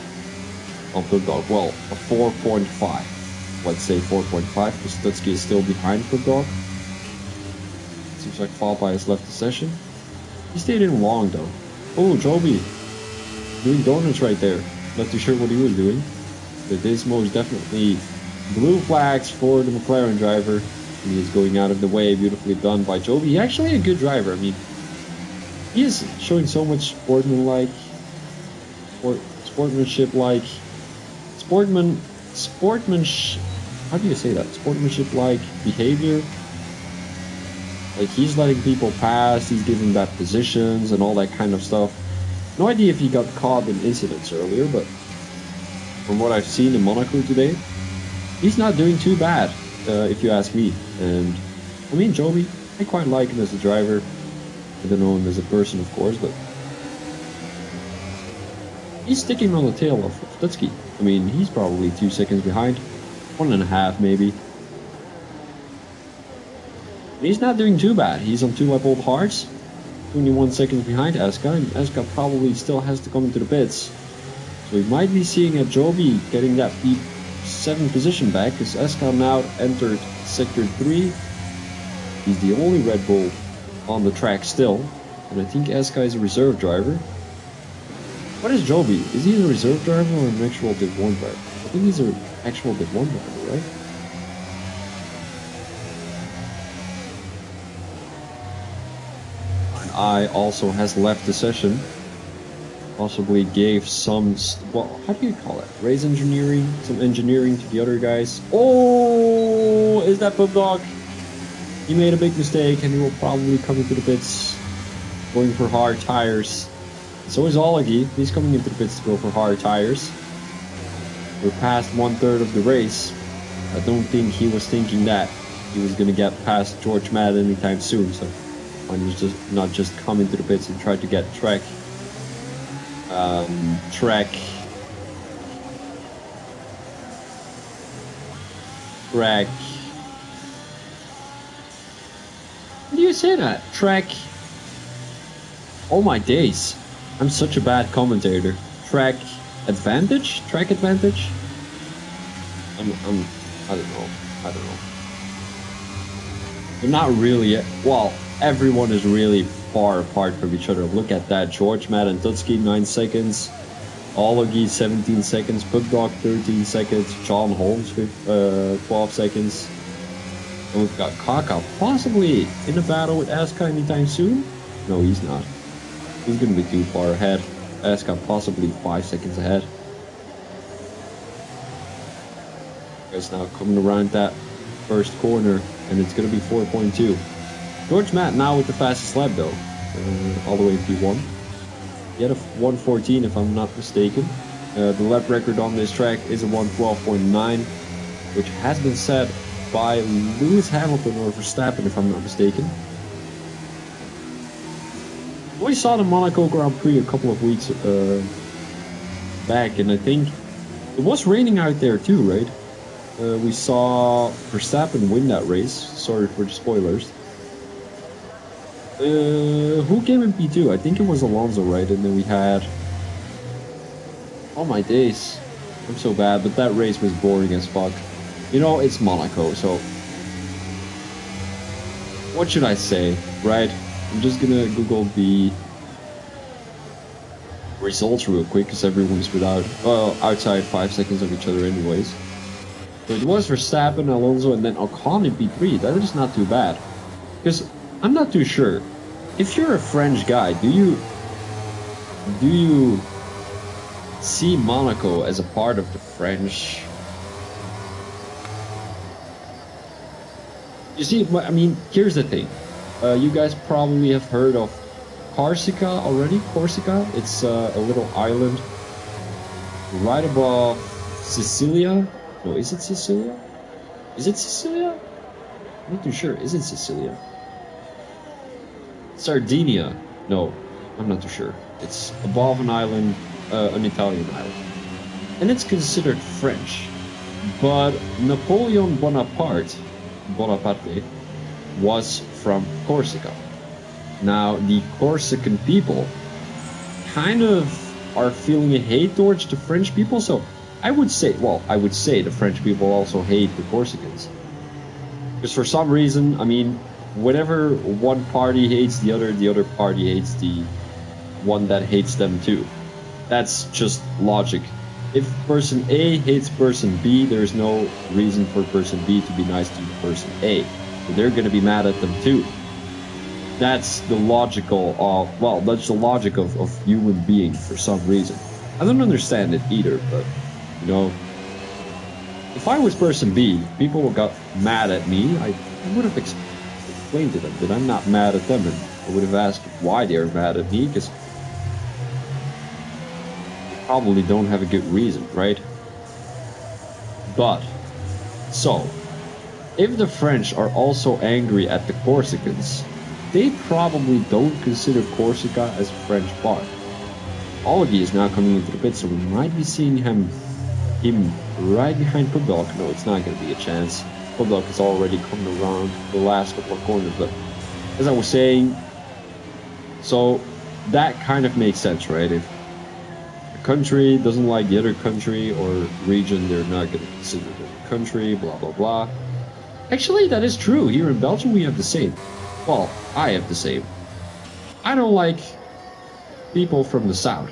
on Pugdog. Well, a 4.5. Let's say 4.5, because Tutsky is still behind Pugdog. Seems like Falpai has left the session. He stayed in long though. Oh, Joby doing donuts right there. Not too sure what he was doing. But this most definitely blue flags for the McLaren driver. He is going out of the way. Beautifully done by Joby. He's actually a good driver. I mean, he is showing so much sportsmanship, how do you say that? Sportsmanship-like behavior. Like, he's letting people pass, he's giving bad positions and all that kind of stuff. No idea if he got caught in incidents earlier, but from what I've seen in Monaco today, he's not doing too bad, if you ask me. And, I mean, Joby, I quite like him as a driver. I don't know him as a person, of course, but he's sticking on the tail of Tutsky. I mean, he's probably 2 seconds behind. 1.5 maybe. And he's not doing too bad. He's on 2 lap-old hards. 21 seconds behind Eska, and Eska probably still has to come into the pits. So we might be seeing a Joby getting that P7 position back, because Eska now entered Sector 3. He's the only Red Bull on the track still, and I think Eska is a reserve driver. What is Joby? Is he a reserve driver or an actual Div 1 driver? I think he's an actual Div 1 driver, right? I also has left the session. Possibly gave some, well, how do you call it? Race engineering, some engineering to the other guys. Oh, is that Pub Dog? He made a big mistake and he will probably come into the pits going for hard tires. So is Olagi. He's coming into the pits to go for hard tires. We're past 1/3 of the race. I don't think he was thinking that he was gonna get past George Matt anytime soon. So why not just come into the pits and try to get track. Track. How do you say that? Track. Oh my days. I'm such a bad commentator. Track advantage? Track advantage? I don't know. They're not really, well, everyone is really far apart from each other. Look at that. George, Matt, and Tutski, 9 seconds. Ologi, 17 seconds. Pugdog, 13 seconds. John Holmes, with 12 seconds. And we've got Kaka possibly in a battle with Aska anytime soon. No, he's not. He's going to be too far ahead. Aska possibly 5 seconds ahead. Guys now coming around that first corner, and it's going to be 4.2. George Matt now with the fastest lap though, all the way P1. He had a 1:14 if I'm not mistaken. The lap record on this track is a 1:12.9, which has been set by Lewis Hamilton or Verstappen if I'm not mistaken. We saw the Monaco Grand Prix a couple of weeks back, and I think it was raining out there too, right? We saw Verstappen win that race. Sorry for the spoilers. Who came in P2? I think it was Alonso, right? And then we had... Oh my days. I'm so bad, but that race was boring as fuck. You know, it's Monaco, so... What should I say, right? I'm just gonna Google the results real quick, because everyone's outside 5 seconds of each other anyways. So it was Verstappen, Alonso, and then Ocon in P3. That is not too bad. Because I'm not too sure. If you're a French guy, do you see Monaco as a part of the French? You see, I mean, here's the thing. You guys probably have heard of Corsica already. Corsica, it's a little island right above Sicilia. No, is it Sicilia? Is it Sicilia? I'm not too sure. Is it Sicilia? Sardinia. No, I'm not too sure. It's above an island, an Italian island. And it's considered French. But Napoleon Bonaparte was from Corsica. Now, the Corsican people kind of are feeling a hate towards the French people, so I would say the French people also hate the Corsicans. Because for some reason, I mean, whenever one party hates the other party hates the one that hates them too. That's just logic. If person A hates person B, there's no reason for person B to be nice to person A. So they're going to be mad at them too. That's the logical of, that's the logic of human being for some reason. I don't understand it either, but, you know, if I was person B, people got mad at me, I would have explained to them that I'm not mad at them, and I would have asked why they're mad at me, because they probably don't have a good reason, right? But, so, if the French are also angry at the Corsicans, they probably don't consider Corsica as a French part. Olagi is now coming into the pit, so we might be seeing him right behind Pubdog. No, it's not going to be a chance. Pubdog is already coming around the last couple of corners, but as I was saying, so that kind of makes sense, right? If a country doesn't like the other country or region, they're not going to consider it a country, blah, blah, blah. Actually, that is true. Here in Belgium, we have the same. Well, I have the same. I don't like people from the south,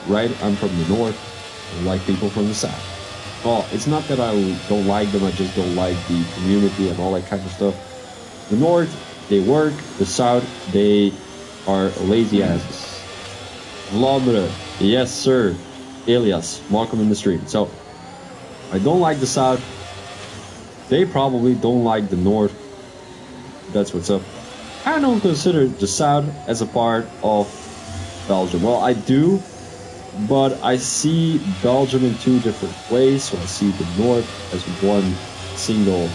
right? I'm from the north. I don't like people from the south. Well, it's not that I don't like them, I just don't like the community and all that kind of stuff. The north, they work. The south, they are lazy asses. Vladimir, yes sir. Elias, welcome in the stream. So, I don't like the South. They probably don't like the North. That's what's up. I don't consider the South as a part of Belgium. Well, I do, but I see Belgium in two different ways. So I see the North as one single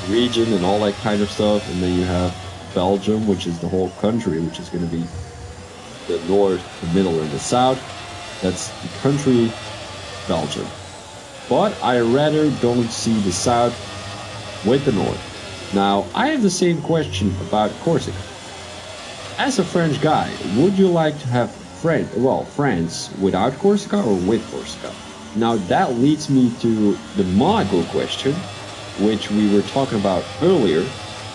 region and all that kind of stuff, and then you have Belgium, which is the whole country, which is going to be the North, the Middle, and the South. That's the country, Belgium. But I rather don't see the South with the North. Now, I have the same question about Corsica. As a French guy, would you like to have France without Corsica or with Corsica? Now, that leads me to the Monaco question, which we were talking about earlier.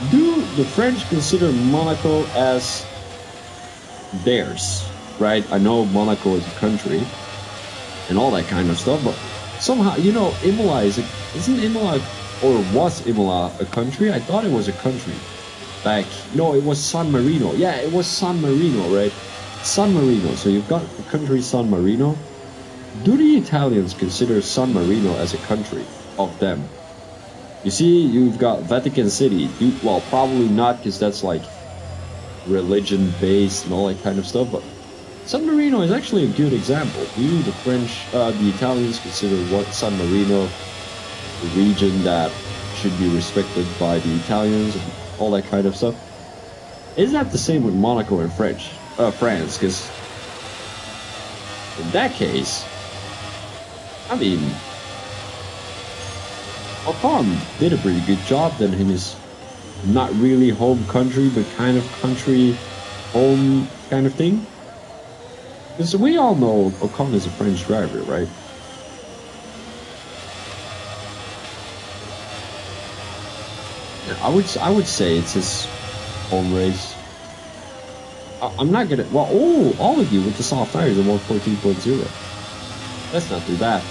Do the French consider Monaco as theirs, right? I know Monaco is a country and all that kind of stuff, but somehow, you know, Imola isn't Imola, or was Imola a country? I thought it was a country back. No, it was San Marino. Yeah, it was San Marino, right? San Marino. So you've got the country San Marino. Do the Italians consider San Marino as a country of them? You see, you've got Vatican City. Well, probably not, because that's like religion-based and all that kind of stuff, but San Marino is actually a good example. Do the Italians consider what San Marino a region that should be respected by the Italians and all that kind of stuff? Is that the same with Monaco and France? Because in that case, I mean, Ocon did a pretty good job then in his not really home country, but kind of country home kind of thing. Because we all know Ocon is a French driver, right? I would say it's his home race. I'm not gonna. Well, all of you with the soft tires at 114.0. That's not too bad.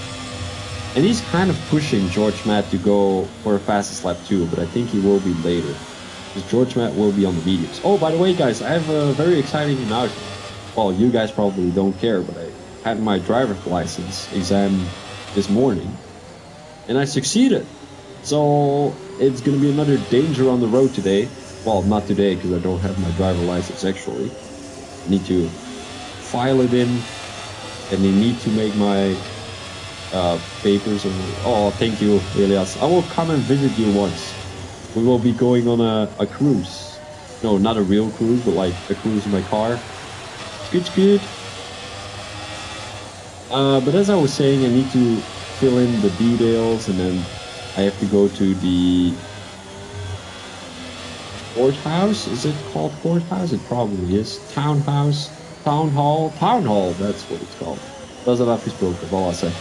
And he's kind of pushing George Matt to go for a fastest lap too, but I think he will be later. Because George Matt will be on the mediums. Oh, by the way, guys, I have a very exciting announcement. Well, you guys probably don't care, but I had my driver's license exam this morning, and I succeeded. So it's going to be another danger on the road today. Well, not today, because I don't have my driver's license actually. I need to file it in, and they need to make my papers. Oh, thank you, Elias. I will come and visit you once. We will be going on a cruise. No, not a real cruise, but like a cruise in my car. It's good. But as I was saying, I need to fill in the details, and then I have to go to the courthouse. Is it called courthouse? It probably is. Town hall. That's what it's called. Dat is het afgesproken. Voilà, zeg.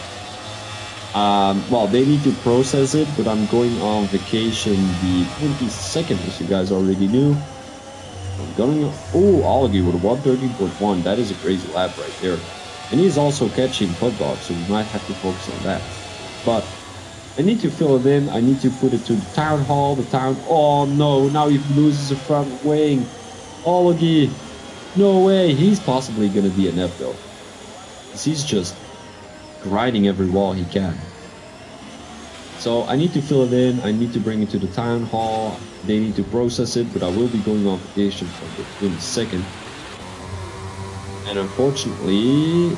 Well, they need to process it, but I'm going on vacation the 22nd, as you guys already knew. I'm going. Oh, Oligi with a 113.1. That is a crazy lap right there. And he's also catching hot dogs, so we might have to focus on that. But I need to fill it in. I need to put it to the town hall. Oh no! Now he loses the front wing. Oligi, no way. He's possibly gonna DNF though. He's just grinding every wall he can. So I need to fill it in. I need to bring it to the town hall. They need to process it, but I will be going on vacation for the 22nd. And unfortunately,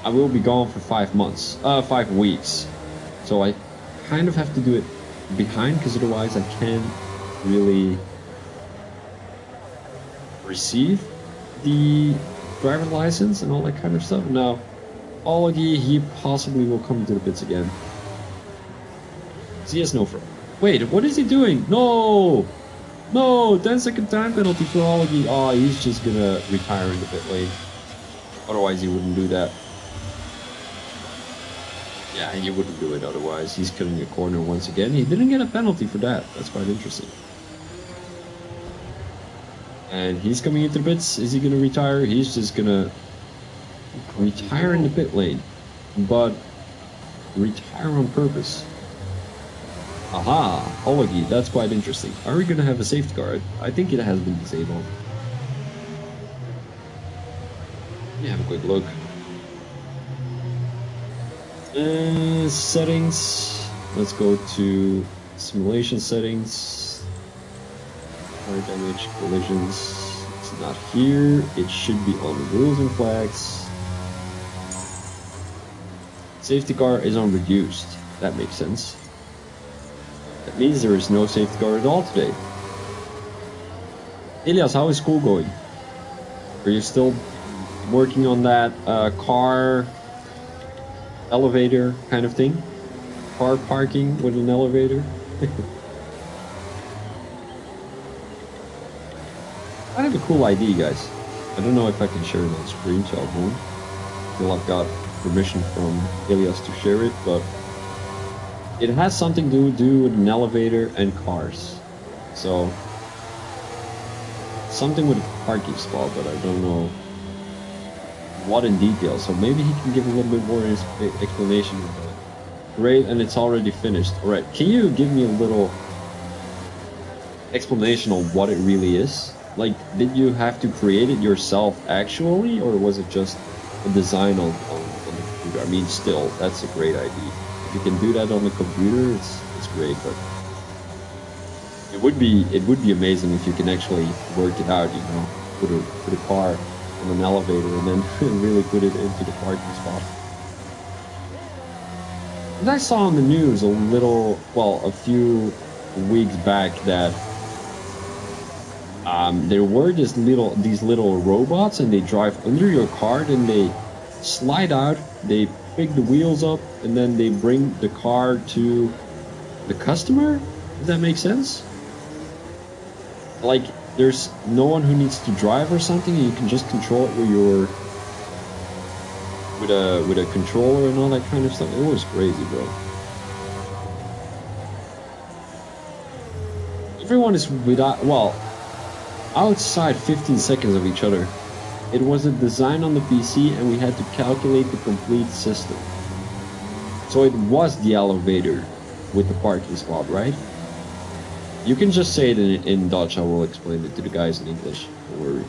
I will be gone for 5 weeks. So I kind of have to do it behind, because otherwise I can't really receive the driver's license and all that kind of stuff. Now, Oligi, he possibly will come to the pits again. He has no front. Wait, what is he doing? No! No! 10-second time penalty for Oligi. Oh, he's just gonna retire in the pit lane. Otherwise, he wouldn't do that. Yeah, he wouldn't do it otherwise. He's cutting a corner once again. He didn't get a penalty for that. That's quite interesting. And he's coming into the pits. Is he gonna retire? He's just gonna retire in the pit lane. But retire on purpose. Aha, Oligi, that's quite interesting. Are we gonna have a safety car? I think it has been disabled. Let me have a quick look. Settings. Let's go to simulation settings. Fire damage, collisions. It's not here. It should be on rules and flags. Safety car is on reduced. That makes sense. That means there is no safety car at all today. Elias, how is school going? Are you still working on that car elevator kind of thing? Car parking with an elevator? I have a cool idea, guys. I don't know if I can share it on screen, so I won't. Until I've got permission from Elias to share it, but it has something to do with an elevator and cars. So, something with a parking spot, but I don't know what in detail. So maybe he can give a little bit more explanation of that. Great, and it's already finished. Alright, can you give me a little explanation on what it really is? Like, did you have to create it yourself actually, or was it just a design on the computer? I mean, still, that's a great idea. If you can do that on the computer, it's great, but it would be amazing if you can actually work it out, you know, put a car on an elevator and then really put it into the parking spot. And I saw on the news a few weeks back that there were these little robots, and they drive under your car, and they slide out, they pick the wheels up, and then they bring the car to the customer. Does that make sense? Like, there's no one who needs to drive or something, and you can just control it with a controller and all that kind of stuff. It was crazy, bro. Everyone is outside 15 seconds of each other. It was a design on the PC, and we had to calculate the complete system. So it was the elevator with the parking spot, right? You can just say it in Dutch. I will explain it to the guys in English. Don't worry,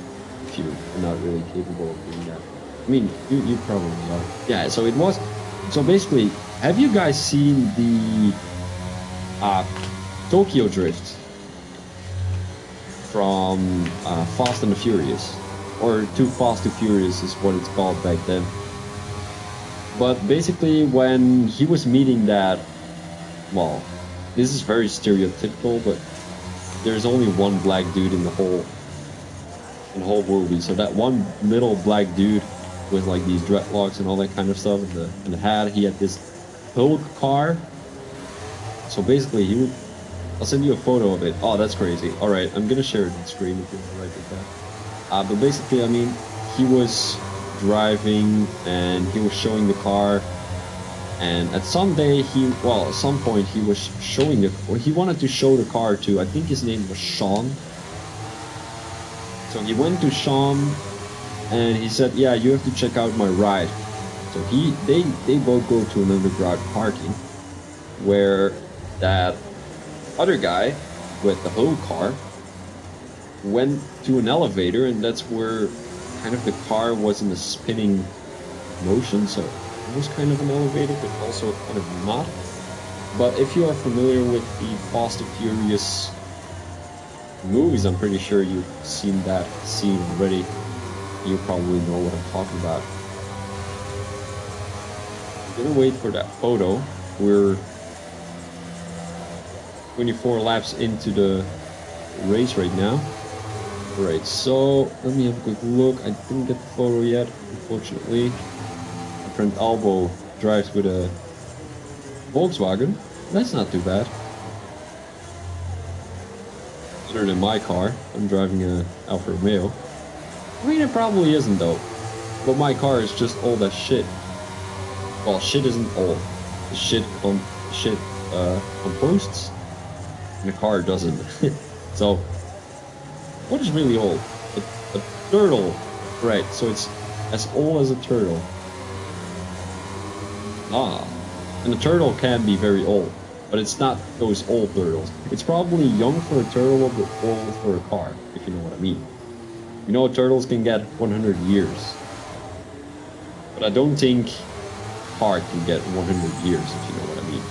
if you're not really capable of doing that. I mean, you probably are. Yeah, so it was. So basically, have you guys seen the Tokyo Drift from Fast and the Furious? Or Too Fast, Too Furious is what it's called back then. But basically, when he was meeting that, well, this is very stereotypical, but there's only one black dude in the whole movie. So that one little black dude with like these dreadlocks and all that kind of stuff, and the hat, he had this Hulk car. So basically, I'll send you a photo of it. Oh, that's crazy. All right, I'm gonna share it on screen if you want to write it down. But basically, I mean, he was driving and he was showing the car, and at some point he was showing he wanted to show the car to, I think his name was Sean. So he went to Sean and he said, yeah, you have to check out my ride. So they both go to an underground parking where that other guy with the whole car went to an elevator, and that's where kind of the car was in a spinning motion, so it was kind of an elevator, but also kind of not. But if you are familiar with the Fast and Furious movies, I'm pretty sure you've seen that scene already. You probably know what I'm talking about. I'm gonna wait for that photo. We're 24 laps into the race right now. Alright, so let me have a quick look. I didn't get the photo yet, unfortunately. My friend Albo drives with a Volkswagen. That's not too bad. Better than my car. I'm driving a Alfa Romeo. I mean, it probably isn't though. But my car is just old as shit. Well, shit isn't old. The shit composts, and the car doesn't. So, what is really old? A turtle. Right, so it's as old as a turtle. And a turtle can be very old, but it's not those old turtles. It's probably young for a turtle, but old for a car, if you know what I mean. You know, turtles can get 100 years. But I don't think Hard can get 100 years, if you know what I mean.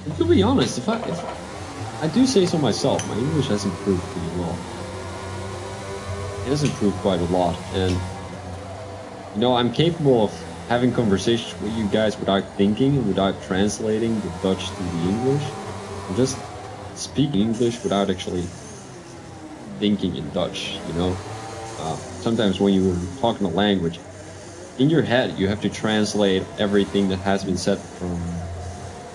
And to be honest, if I do say so myself, my English has improved pretty well. It has improved quite a lot, and you know, I'm capable of having conversations with you guys without thinking and without translating the Dutch to the English. I'm just speaking English without actually thinking in Dutch, you know? Sometimes when you're talking a language, in your head, you have to translate everything that has been said from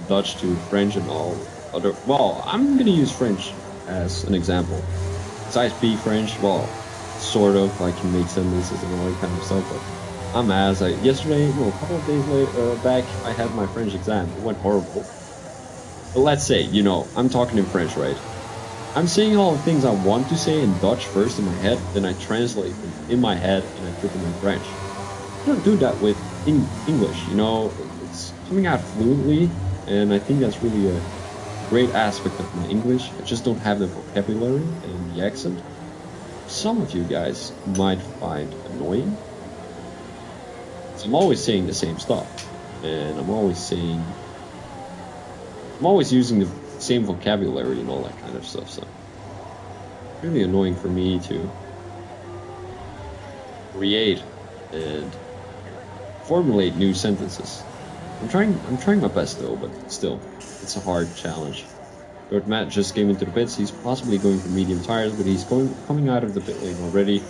Dutch to French and all other. Well, I'm gonna use French as an example. Since I speak French, well, sort of, I can make sentences and all that kind of stuff, but yesterday, no, a couple of days back, I had my French exam. It went horrible. But let's say, you know, I'm talking in French, right? I'm saying all the things I want to say in Dutch first in my head, then I translate them in my head and I put them in French. I don't do that with English, you know, it's coming out fluently, and I think that's really a great aspect of my English. I just don't have the vocabulary and the accent. Some of you guys might find annoying. So I'm always saying the same stuff, and I'm always using the same vocabulary and all that kind of stuff, so it's really annoying for me to create and formulate new sentences. I'm trying my best though, but still, it's a hard challenge. Lord Matt just came into the pits. He's possibly going for medium tires, but he's coming out of the pit lane already.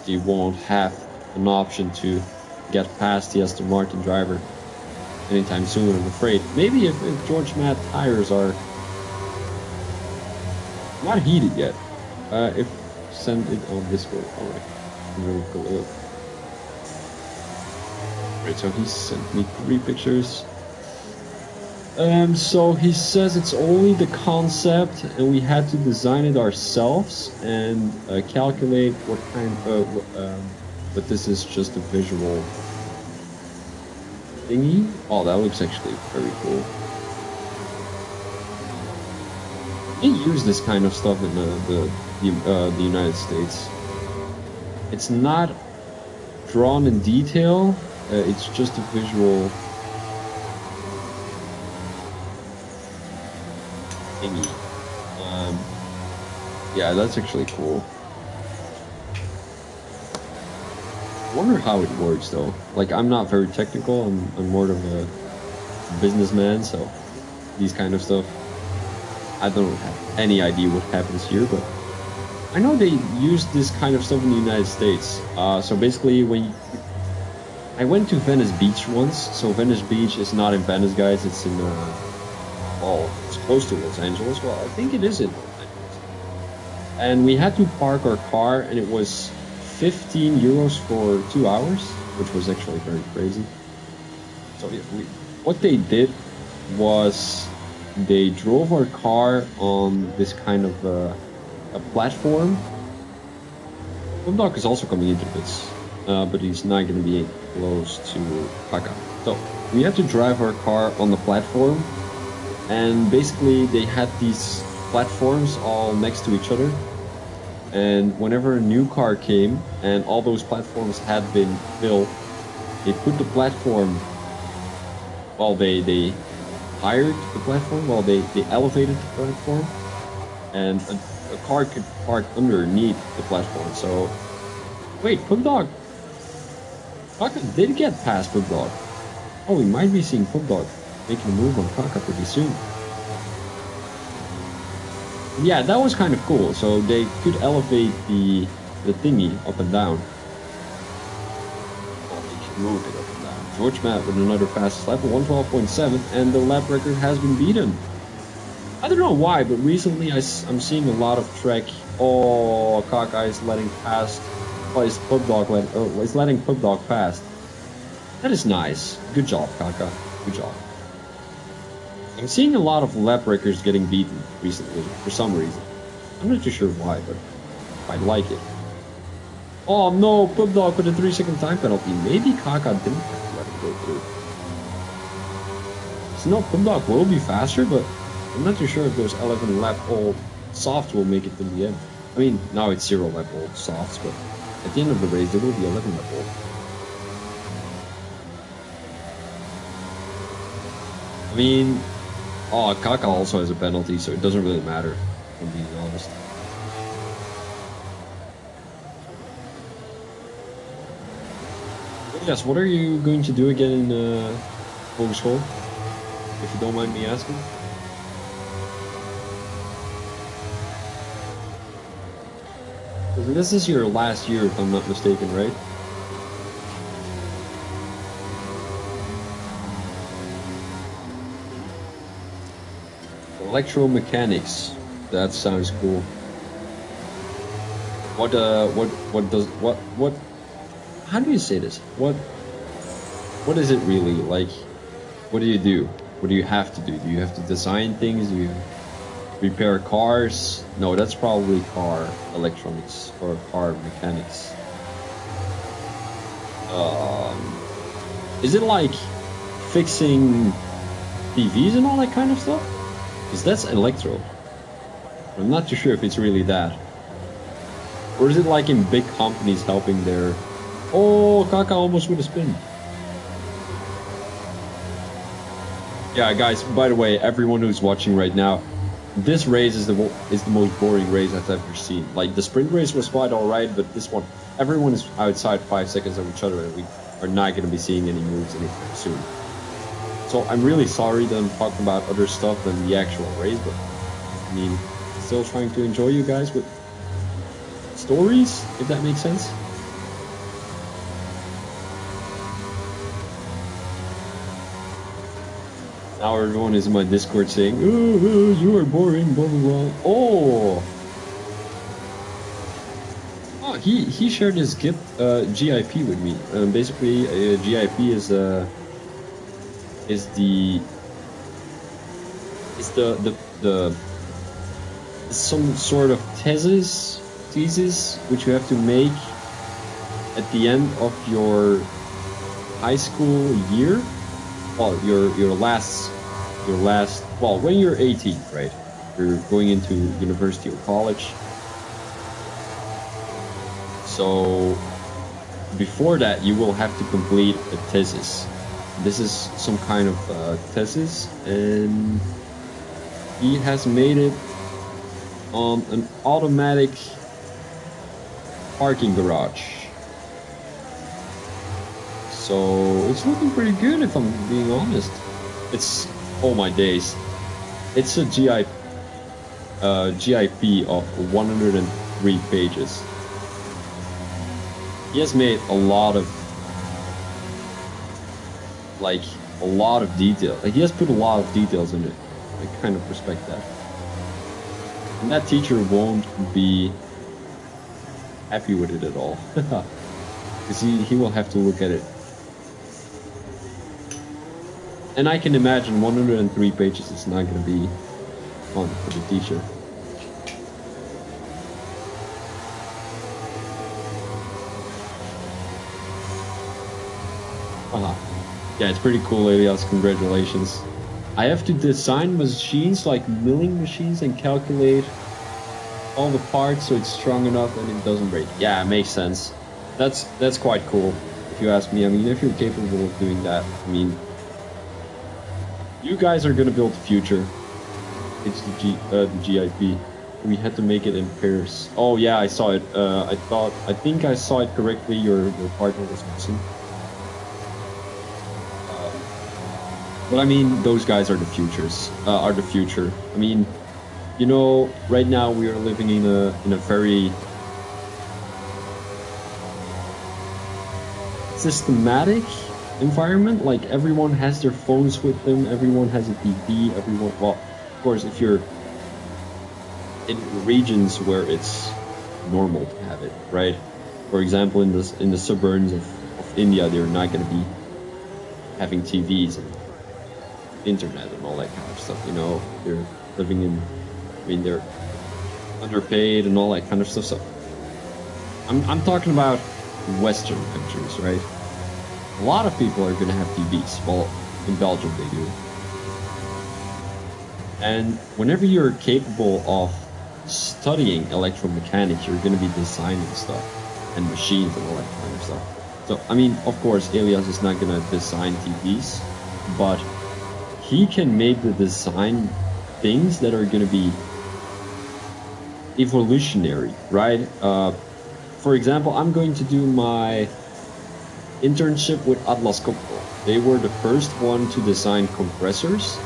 He won't have an option to get past the Aston Martin driver anytime soon, I'm afraid. Maybe if George Matt tires are not heated yet. If send it on Discord. Alright. Right, so he sent me 3 pictures. So he says it's only the concept, and we had to design it ourselves and calculate what kind of. But this is just a visual thingy. Oh, that looks actually very cool. They use this kind of stuff in the United States. It's not drawn in detail. It's just a visual thingy. Yeah, that's actually cool. I wonder how it works though. Like, I'm not very technical. I'm more of a businessman, so these kind of stuff, I don't have any idea what happens here, but I know they use this kind of stuff in the United States. So basically, I went to Venice Beach once. So Venice Beach is not in Venice, guys. It's in well, it's close to Los Angeles. Well, I think it is in Los Angeles. And we had to park our car, and it was 15 euros for 2 hours, which was actually very crazy. So yeah, what they did was they drove our car on this kind of a platform. Dog is also coming into this, but he's not going to be close to Kaka. So we had to drive our car on the platform, and basically they had these platforms all next to each other. And whenever a new car came and all those platforms had been built, they put the platform, well, they hired the platform, well, they elevated the platform, and a car could park underneath the platform. So, wait, Pug Dog Kaka did get past Pug Dog. Oh, we might be seeing Pug Dog making a move on Kaka pretty soon. Yeah, that was kind of cool. So they could elevate the thingy up and down. Well, they could move it up and down. George Matt with another fastest lap of 112.7, and the lap record has been beaten. I don't know why, but recently I'm seeing a lot of track. Oh, Kaka is letting past. Oh, is Pug Dog is letting Pug Dog past. That is nice. Good job, Kaka. Good job. I'm seeing a lot of lap breakers getting beaten recently, for some reason. I'm not too sure why, but I like it. Oh no, Pub Dog with a 3-second time penalty. Maybe Kaka didn't have to let it go through. So no, Pub Dog will be faster, but I'm not too sure if those 11 lap old soft will make it to the end. I mean, now it's 0 level softs, but at the end of the race, there will be 11 level. I mean, oh, Kaka also has a penalty, so it doesn't really matter, if I'm being honest. Yes, what are you going to do again in Hogeschool, if you don't mind me asking? This is your last year, if I'm not mistaken, right? Electromechanics. That sounds cool. What how do you say this? What is it really? Like, what do you do? What do you have to do? Do you have to design things? Do you repair cars? No, that's probably car electronics or car mechanics. Is it like fixing TVs and all that kind of stuff? Because that's electro. I'm not too sure if it's really that. Or is it like in big companies helping their... Oh, Kaka almost with a spin. Yeah, guys, by the way, everyone who's watching right now, this race is the most boring race I've ever seen. Like, the sprint race was quite alright, but this one, everyone is outside 5 seconds of each other, and we are not going to be seeing any moves anytime soon. So I'm really sorry that I'm talking about other stuff than the actual race, but I mean, still trying to enjoy you guys with stories, if that makes sense. Now everyone is in my Discord saying, "Oh, you are boring, blah blah blah." Oh, he shared his GIP with me. Basically, GIP is the some sort of thesis which you have to make at the end of your high school year. Well, your last well, when you're 18, right? You're going into university or college. So before that, you will have to complete a thesis. This is some kind of thesis, and he has made it on an automatic parking garage. So it's looking pretty good, if I'm being honest. It's, oh my days, it's a GIP of 103 pages. He has made a lot of detail. Like, he has put a lot of details in it. I kind of respect that. And that teacher won't be happy with it at all. Because he will have to look at it. And I can imagine 103 pages is not going to be fun for the teacher. Yeah, it's pretty cool, Elias. Congratulations. I have to design machines like milling machines and calculate all the parts so it's strong enough and it doesn't break. Yeah, it makes sense. That's quite cool, if you ask me. I mean, if you're capable of doing that, I mean, you guys are gonna build the future. It's the GIP. We had to make it in pairs. Oh yeah, I saw it. I think I saw it correctly. Your partner was missing. But I mean, those guys are the futures. Are the future. I mean, you know, right now we are living in a very systematic environment. Like, everyone has their phones with them. Everyone has a TV. Everyone. Well, of course, if you're in regions where it's normal to have it, right? For example, in the suburbs of India, they're not going to be having TVs and internet and all that kind of stuff, you know. They're living in, I mean, they're underpaid and all that kind of stuff. So I'm talking about Western countries, right? A lot of people are gonna have TVs. Well, in Belgium they do. And whenever you're capable of studying electromechanics, you're going to be designing stuff and machines and all that kind of stuff. So, I mean, of course, Elias is not going to design TVs, but he can make the design things that are going to be evolutionary, right? For example, I'm going to do my internship with Atlas Copco. They were the first one to design compressors,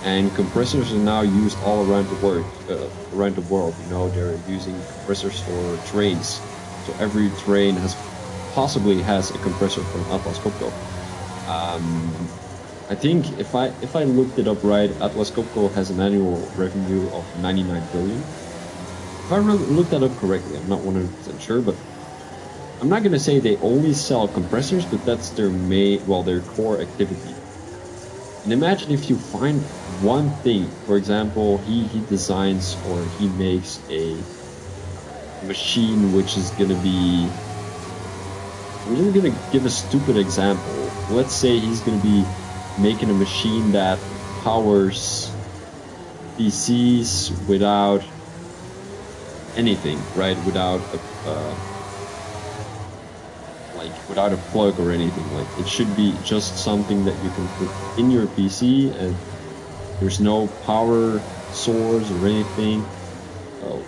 and compressors are now used all around the world. You know, they're using compressors for trains. So every train possibly has a compressor from Atlas Copco. I think if I looked it up right, Atlas Copco has an annual revenue of 99 billion. If I looked that up correctly, I'm not 100% sure, but I'm not gonna say they only sell compressors, but that's their their core activity. And imagine if you find one thing, for example, he designs or he makes a machine which is gonna be. I'm just gonna give a stupid example. Let's say he's gonna be making a machine that powers PCs without anything, right? Without a plug or anything. Like, it should be just something that you can put in your PC, and there's no power source or anything,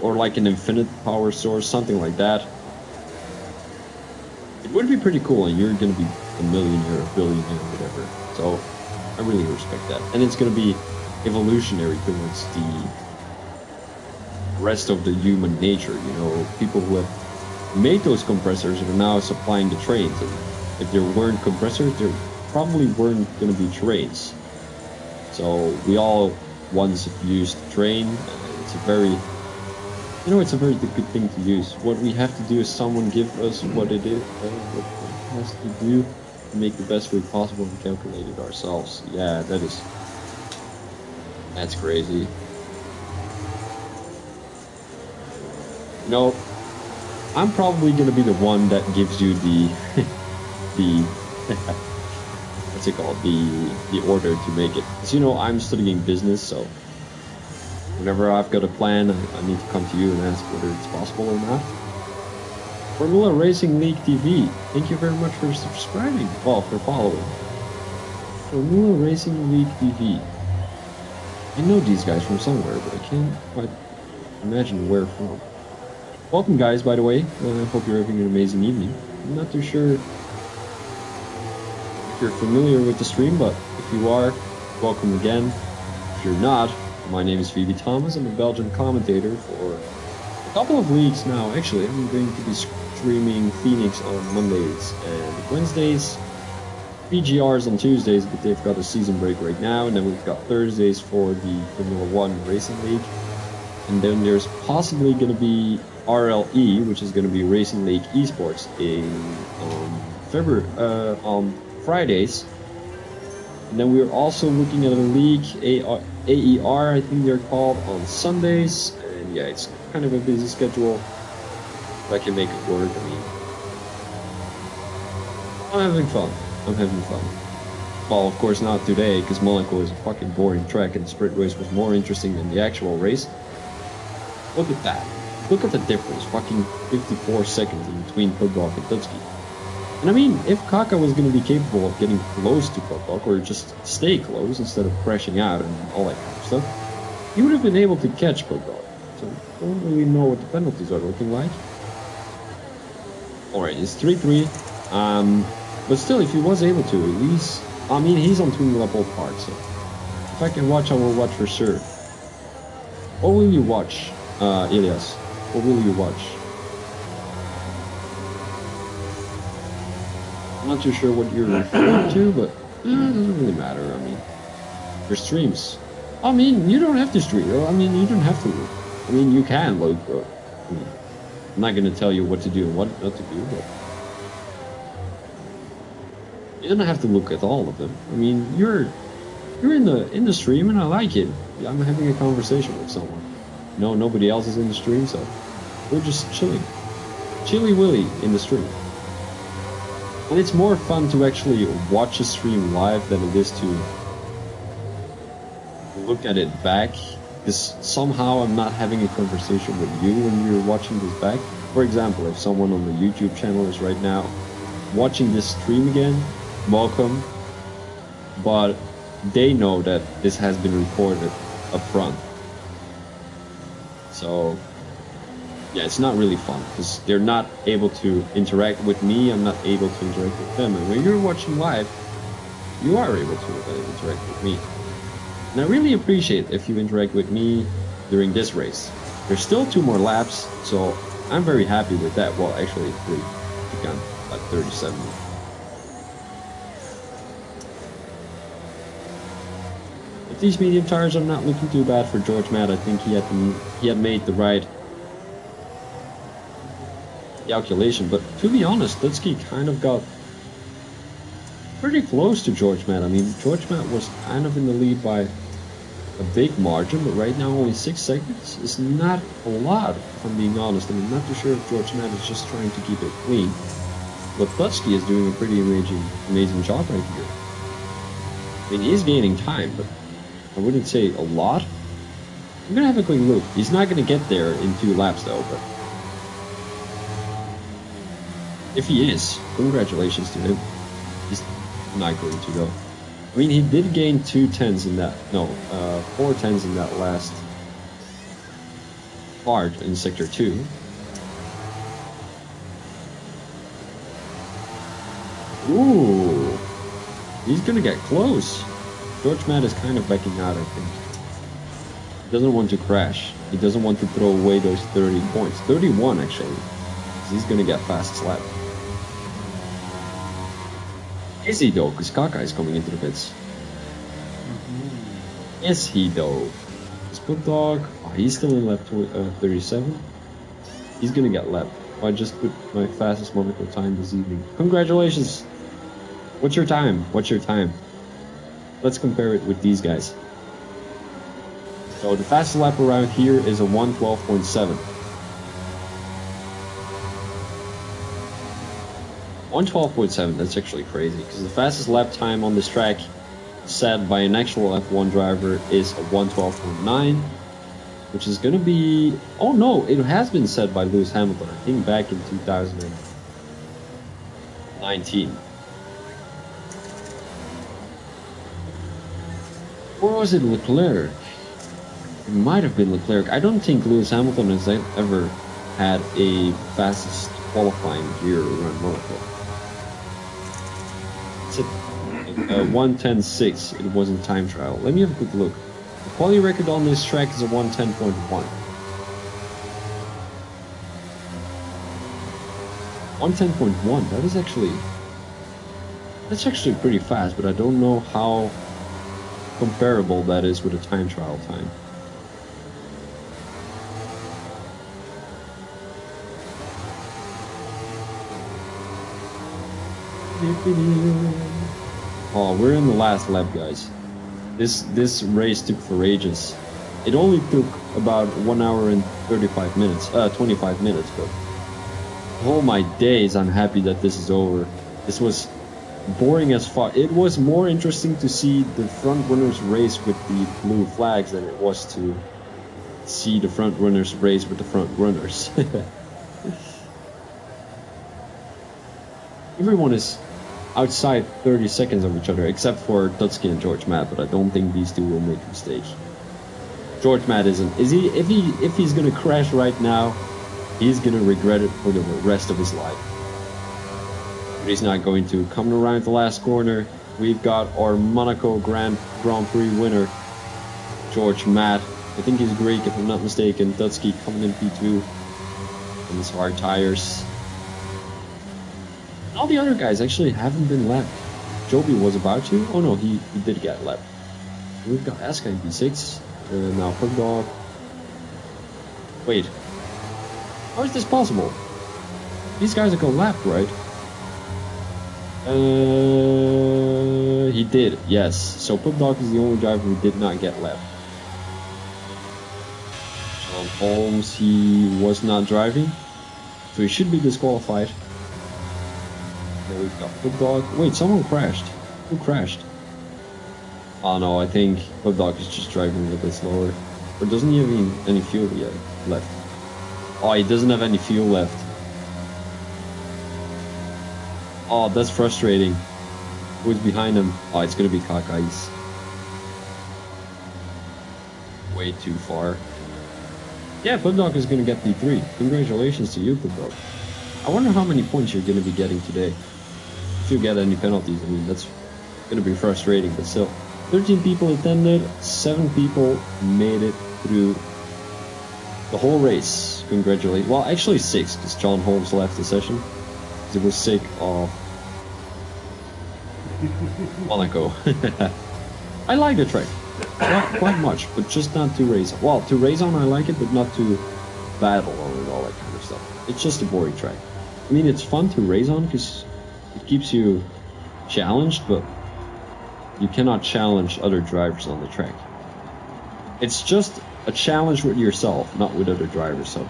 or like an infinite power source, something like that. It would be pretty cool, and you're gonna be a millionaire, a billionaire, whatever. So I really respect that, and it's gonna be evolutionary towards the rest of the human nature. You know, people who have made those compressors are now supplying the trains, and if there weren't compressors, there probably weren't going to be trains. So we all once used the train. It's a very, it's a very good thing to use. What we have to do is someone give us what it is, what it has to do to make the best way possible and calculate it ourselves. Yeah, that's crazy. You know, I'm probably gonna be the one that gives you the what's it called, the order to make it. Because, you know, I'm studying business, so whenever I've got a plan, I need to come to you and ask whether it's possible or not. Formula Racing League TV, thank you very much for subscribing. Well, for following. Formula Racing League TV. I know these guys from somewhere, but I can't quite imagine where from. Welcome, guys, by the way. I hope you're having an amazing evening. I'm not too sure if you're familiar with the stream, but if you are, welcome again. If you're not, my name is Phoebe Thomas. I'm a Belgian commentator for a couple of leagues now. Actually, I'm going to be streaming Phoenix on Mondays and Wednesdays, PGRs on Tuesdays, but they've got a season break right now, and then we've got Thursdays for the Formula 1 Racing League. And then there's possibly going to be RLE, which is going to be Racing League Esports on Fridays. And then we're also looking at a league, AER, I think they're called, on Sundays. And yeah, it's kind of a busy schedule, but I can make it work. I mean, I'm having fun. Well, of course not today, because Monaco is a fucking boring track, and the sprint race was more interesting than the actual race. Look at that. Look at the difference. Fucking 54 seconds in between Pugdog and Tutski. And I mean, if Kaka was going to be capable of getting close to Pugdog, or just stay close instead of crashing out and all that kind of stuff, he would have been able to catch Pugdog. So I don't really know what the penalties are looking like. Alright, it's 3-3. But still, if he was able to, at least... I mean, he's on Twin Leopold Park, so... If I can watch, I will watch for sure. What will you watch, Elias? What will you watch? I'm not too sure what you're referring to, but it doesn't really matter. I mean, your streams. I mean, you don't have to stream. I mean, you don't have to. I mean, you can load, bro. I mean, I'm not gonna tell you what to do and what not to do, but you don't have to look at all of them. I mean, you're in the stream, and I like it. I'm having a conversation with someone. No, nobody else is in the stream, so we're just chilling. Chilly Willy in the stream. And it's more fun to actually watch a stream live than it is to look at it back because somehow I'm not having a conversation with you when you're watching this back. For example, if someone on the YouTube channel is right now watching this stream again, welcome. But they know that this has been recorded up front. So yeah, it's not really fun because they're not able to interact with me. I'm not able to interact with them. And when you're watching live, you are able to interact with me. And I really appreciate if you interact with me during this race. There's still 2 more laps, so I'm very happy with that. Well, actually 3. We've gone like 37. But these medium tires are not looking too bad for George Matt. I think he had made the right calculation. But to be honest, Dutski kind of got pretty close to George Matt. I mean, George Matt was kind of in the lead by a big margin, but right now only 6 seconds is not a lot, if I'm being honest. I mean, I'm not too sure if George Matt is just trying to keep it clean. But Dutski is doing a pretty amazing job right here. I mean, he's gaining time, but I wouldn't say a lot. I'm gonna have a quick look. He's not gonna get there in 2 laps though, but if he is, congratulations to him. He's not going to though. I mean, he did gain 2 tenths in that, no, 4 tenths in that last part in Sector 2. Ooh, he's gonna get close. George Matt is kind of backing out, I think. He doesn't want to crash. He doesn't want to throw away those 30 points. 31 actually. He's gonna get fastest lap. Is he though? Because Kaka is coming into the pits. Is he though? Is Put Dog? Oh, he's still in lap 37. He's gonna get lapped. Oh, I just put my fastest Monaco time this evening. Congratulations! What's your time? What's your time? Let's compare it with these guys. So the fastest lap around here is a 1:12.7. 1:12.7, that's actually crazy, because the fastest lap time on this track set by an actual F1 driver is a 1:12.9, which is going to be... Oh no, it has been set by Lewis Hamilton, I think back in 2019. Or was it Leclerc? It might have been Leclerc. I don't think Lewis Hamilton has ever had a fastest qualifying year around Monaco. It's a 1:10.6. It was in time trial. Let me have a quick look. The quality record on this track is a 1:10.1. 1:10.1. That's actually pretty fast, but I don't know how comparable that is with a time trial time. Oh, we're in the last lap, guys. This race took for ages. It only took about 1 hour and 25 minutes, 25 minutes, but oh my days, I'm happy that this is over. This was boring as fuck. It was more interesting to see the front runners race with the blue flags than it was to see the front runners race with the front runners. Everyone is outside 30 seconds of each other, except for Dutski and George Matt, but I don't think these two will make a mistake. George Matt isn't. If he's gonna crash right now, he's gonna regret it for the rest of his life. But he's not going to. Coming around the last corner, we've got our Monaco Grand Prix winner, George Matt. I think he's Greek, if I'm not mistaken. Dutski coming in P2 on his hard tires. All the other guys actually haven't been lapped. Joby was about to. Oh no, he did get lapped. We've got Aska in P6. Now Pug Dog. Wait. How is this possible? These guys are going lapped, right? He did, yes. So Pug Dog is the only driver who did not get lapped. John Holmes, he was not driving. So he should be disqualified. We've got Pug Dog. Wait, someone crashed. Who crashed? Oh no, I think Pug Dog is just driving a little bit slower. Or doesn't he have any fuel yet left? Oh, he doesn't have any fuel left. Oh, that's frustrating. Who's behind him? Oh, it's gonna be Kaka. He's way too far. Yeah, Pubdog is gonna get P3. Congratulations to you, Pubdog. I wonder how many points you're gonna be getting today. If you get any penalties, I mean, that's gonna be frustrating, but still. 13 people attended, 7 people made it through the whole race. Congratulations. Well, actually 6, because John Holmes left the session. Because he was sick of Monaco. I like the track. Quite much, but just not to race on. Well, to race on I like it, but not to battle on and all that kind of stuff. It's just a boring track. I mean, it's fun to race on because it keeps you challenged, but you cannot challenge other drivers on the track. It's just a challenge with yourself, not with other drivers. So,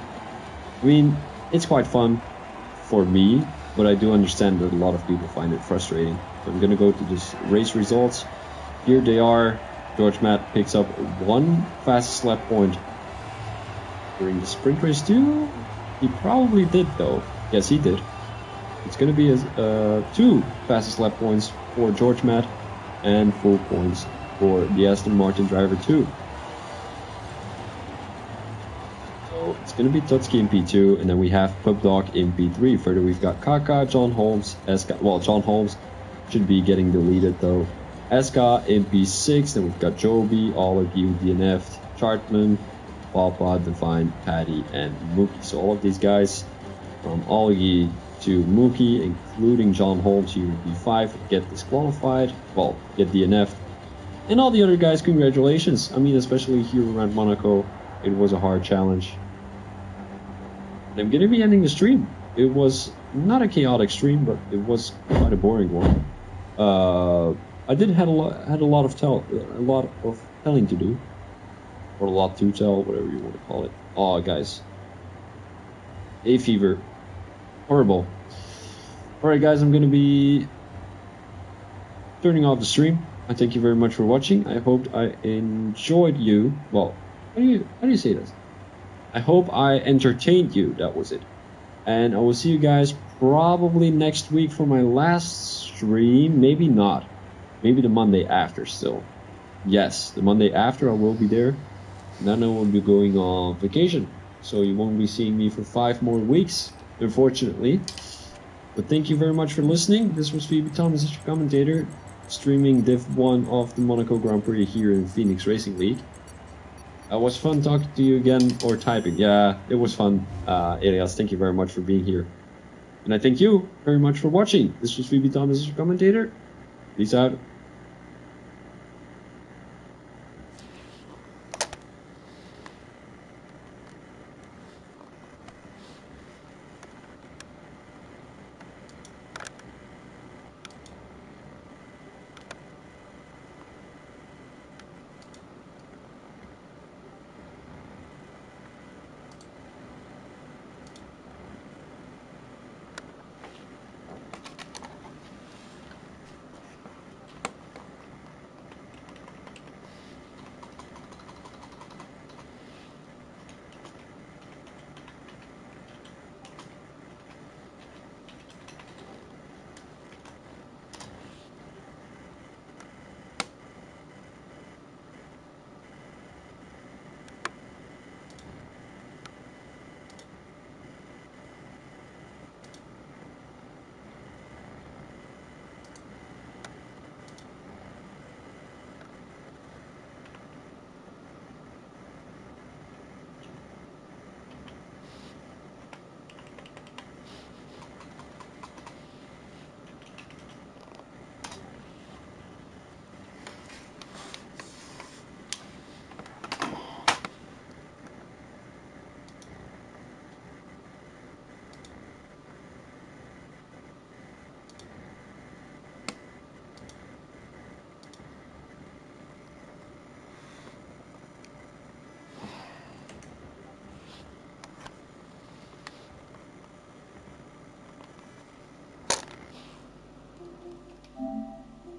I mean, it's quite fun for me, but I do understand that a lot of people find it frustrating. So I'm gonna go to this race results. Here they are. George Matt picks up 1 fastest lap point during the sprint race too. He probably did though. Yes, he did. It's gonna be 2 fastest lap points for George Matt and full points for the Aston Martin driver too. So it's gonna be Tutski in P2, and then we have Pubdog in P3. Further, we've got Kaka, John Holmes, Eska. Well, John Holmes should be getting deleted though. Eska in P6, then we've got Joby, Allergy, DNF, Chartman, Papa, Divine, Patty, and Mookie. So all of these guys from Allergy to Mookie, including John Holmes here in P5, get disqualified, well, get DNF'd. And all the other guys, congratulations. I mean, especially here around Monaco, it was a hard challenge. And I'm going to be ending the stream. It was not a chaotic stream, but it was quite a boring one. I did had a lot of telling to do, or a lot to tell, whatever you want to call it. Oh, guys, hay fever, horrible. All right, guys, I'm gonna be turning off the stream. I thank you very much for watching. I hope I enjoyed you. Well, how do you say this? I hope I entertained you. That was it. And I will see you guys probably next week for my last stream. Maybe not. Maybe the Monday after still. Yes, the Monday after I will be there. And then I will be going on vacation. So you won't be seeing me for 5 more weeks, unfortunately. But thank you very much for listening. This was Phoebe Thomas as your commentator, streaming Div 1 of the Monaco Grand Prix here in Phoenix Racing League. It was fun talking to you again, or typing. Yeah, it was fun. Elias, thank you very much for being here. And I thank you very much for watching. This was Phoebe Thomas as your commentator. Peace out.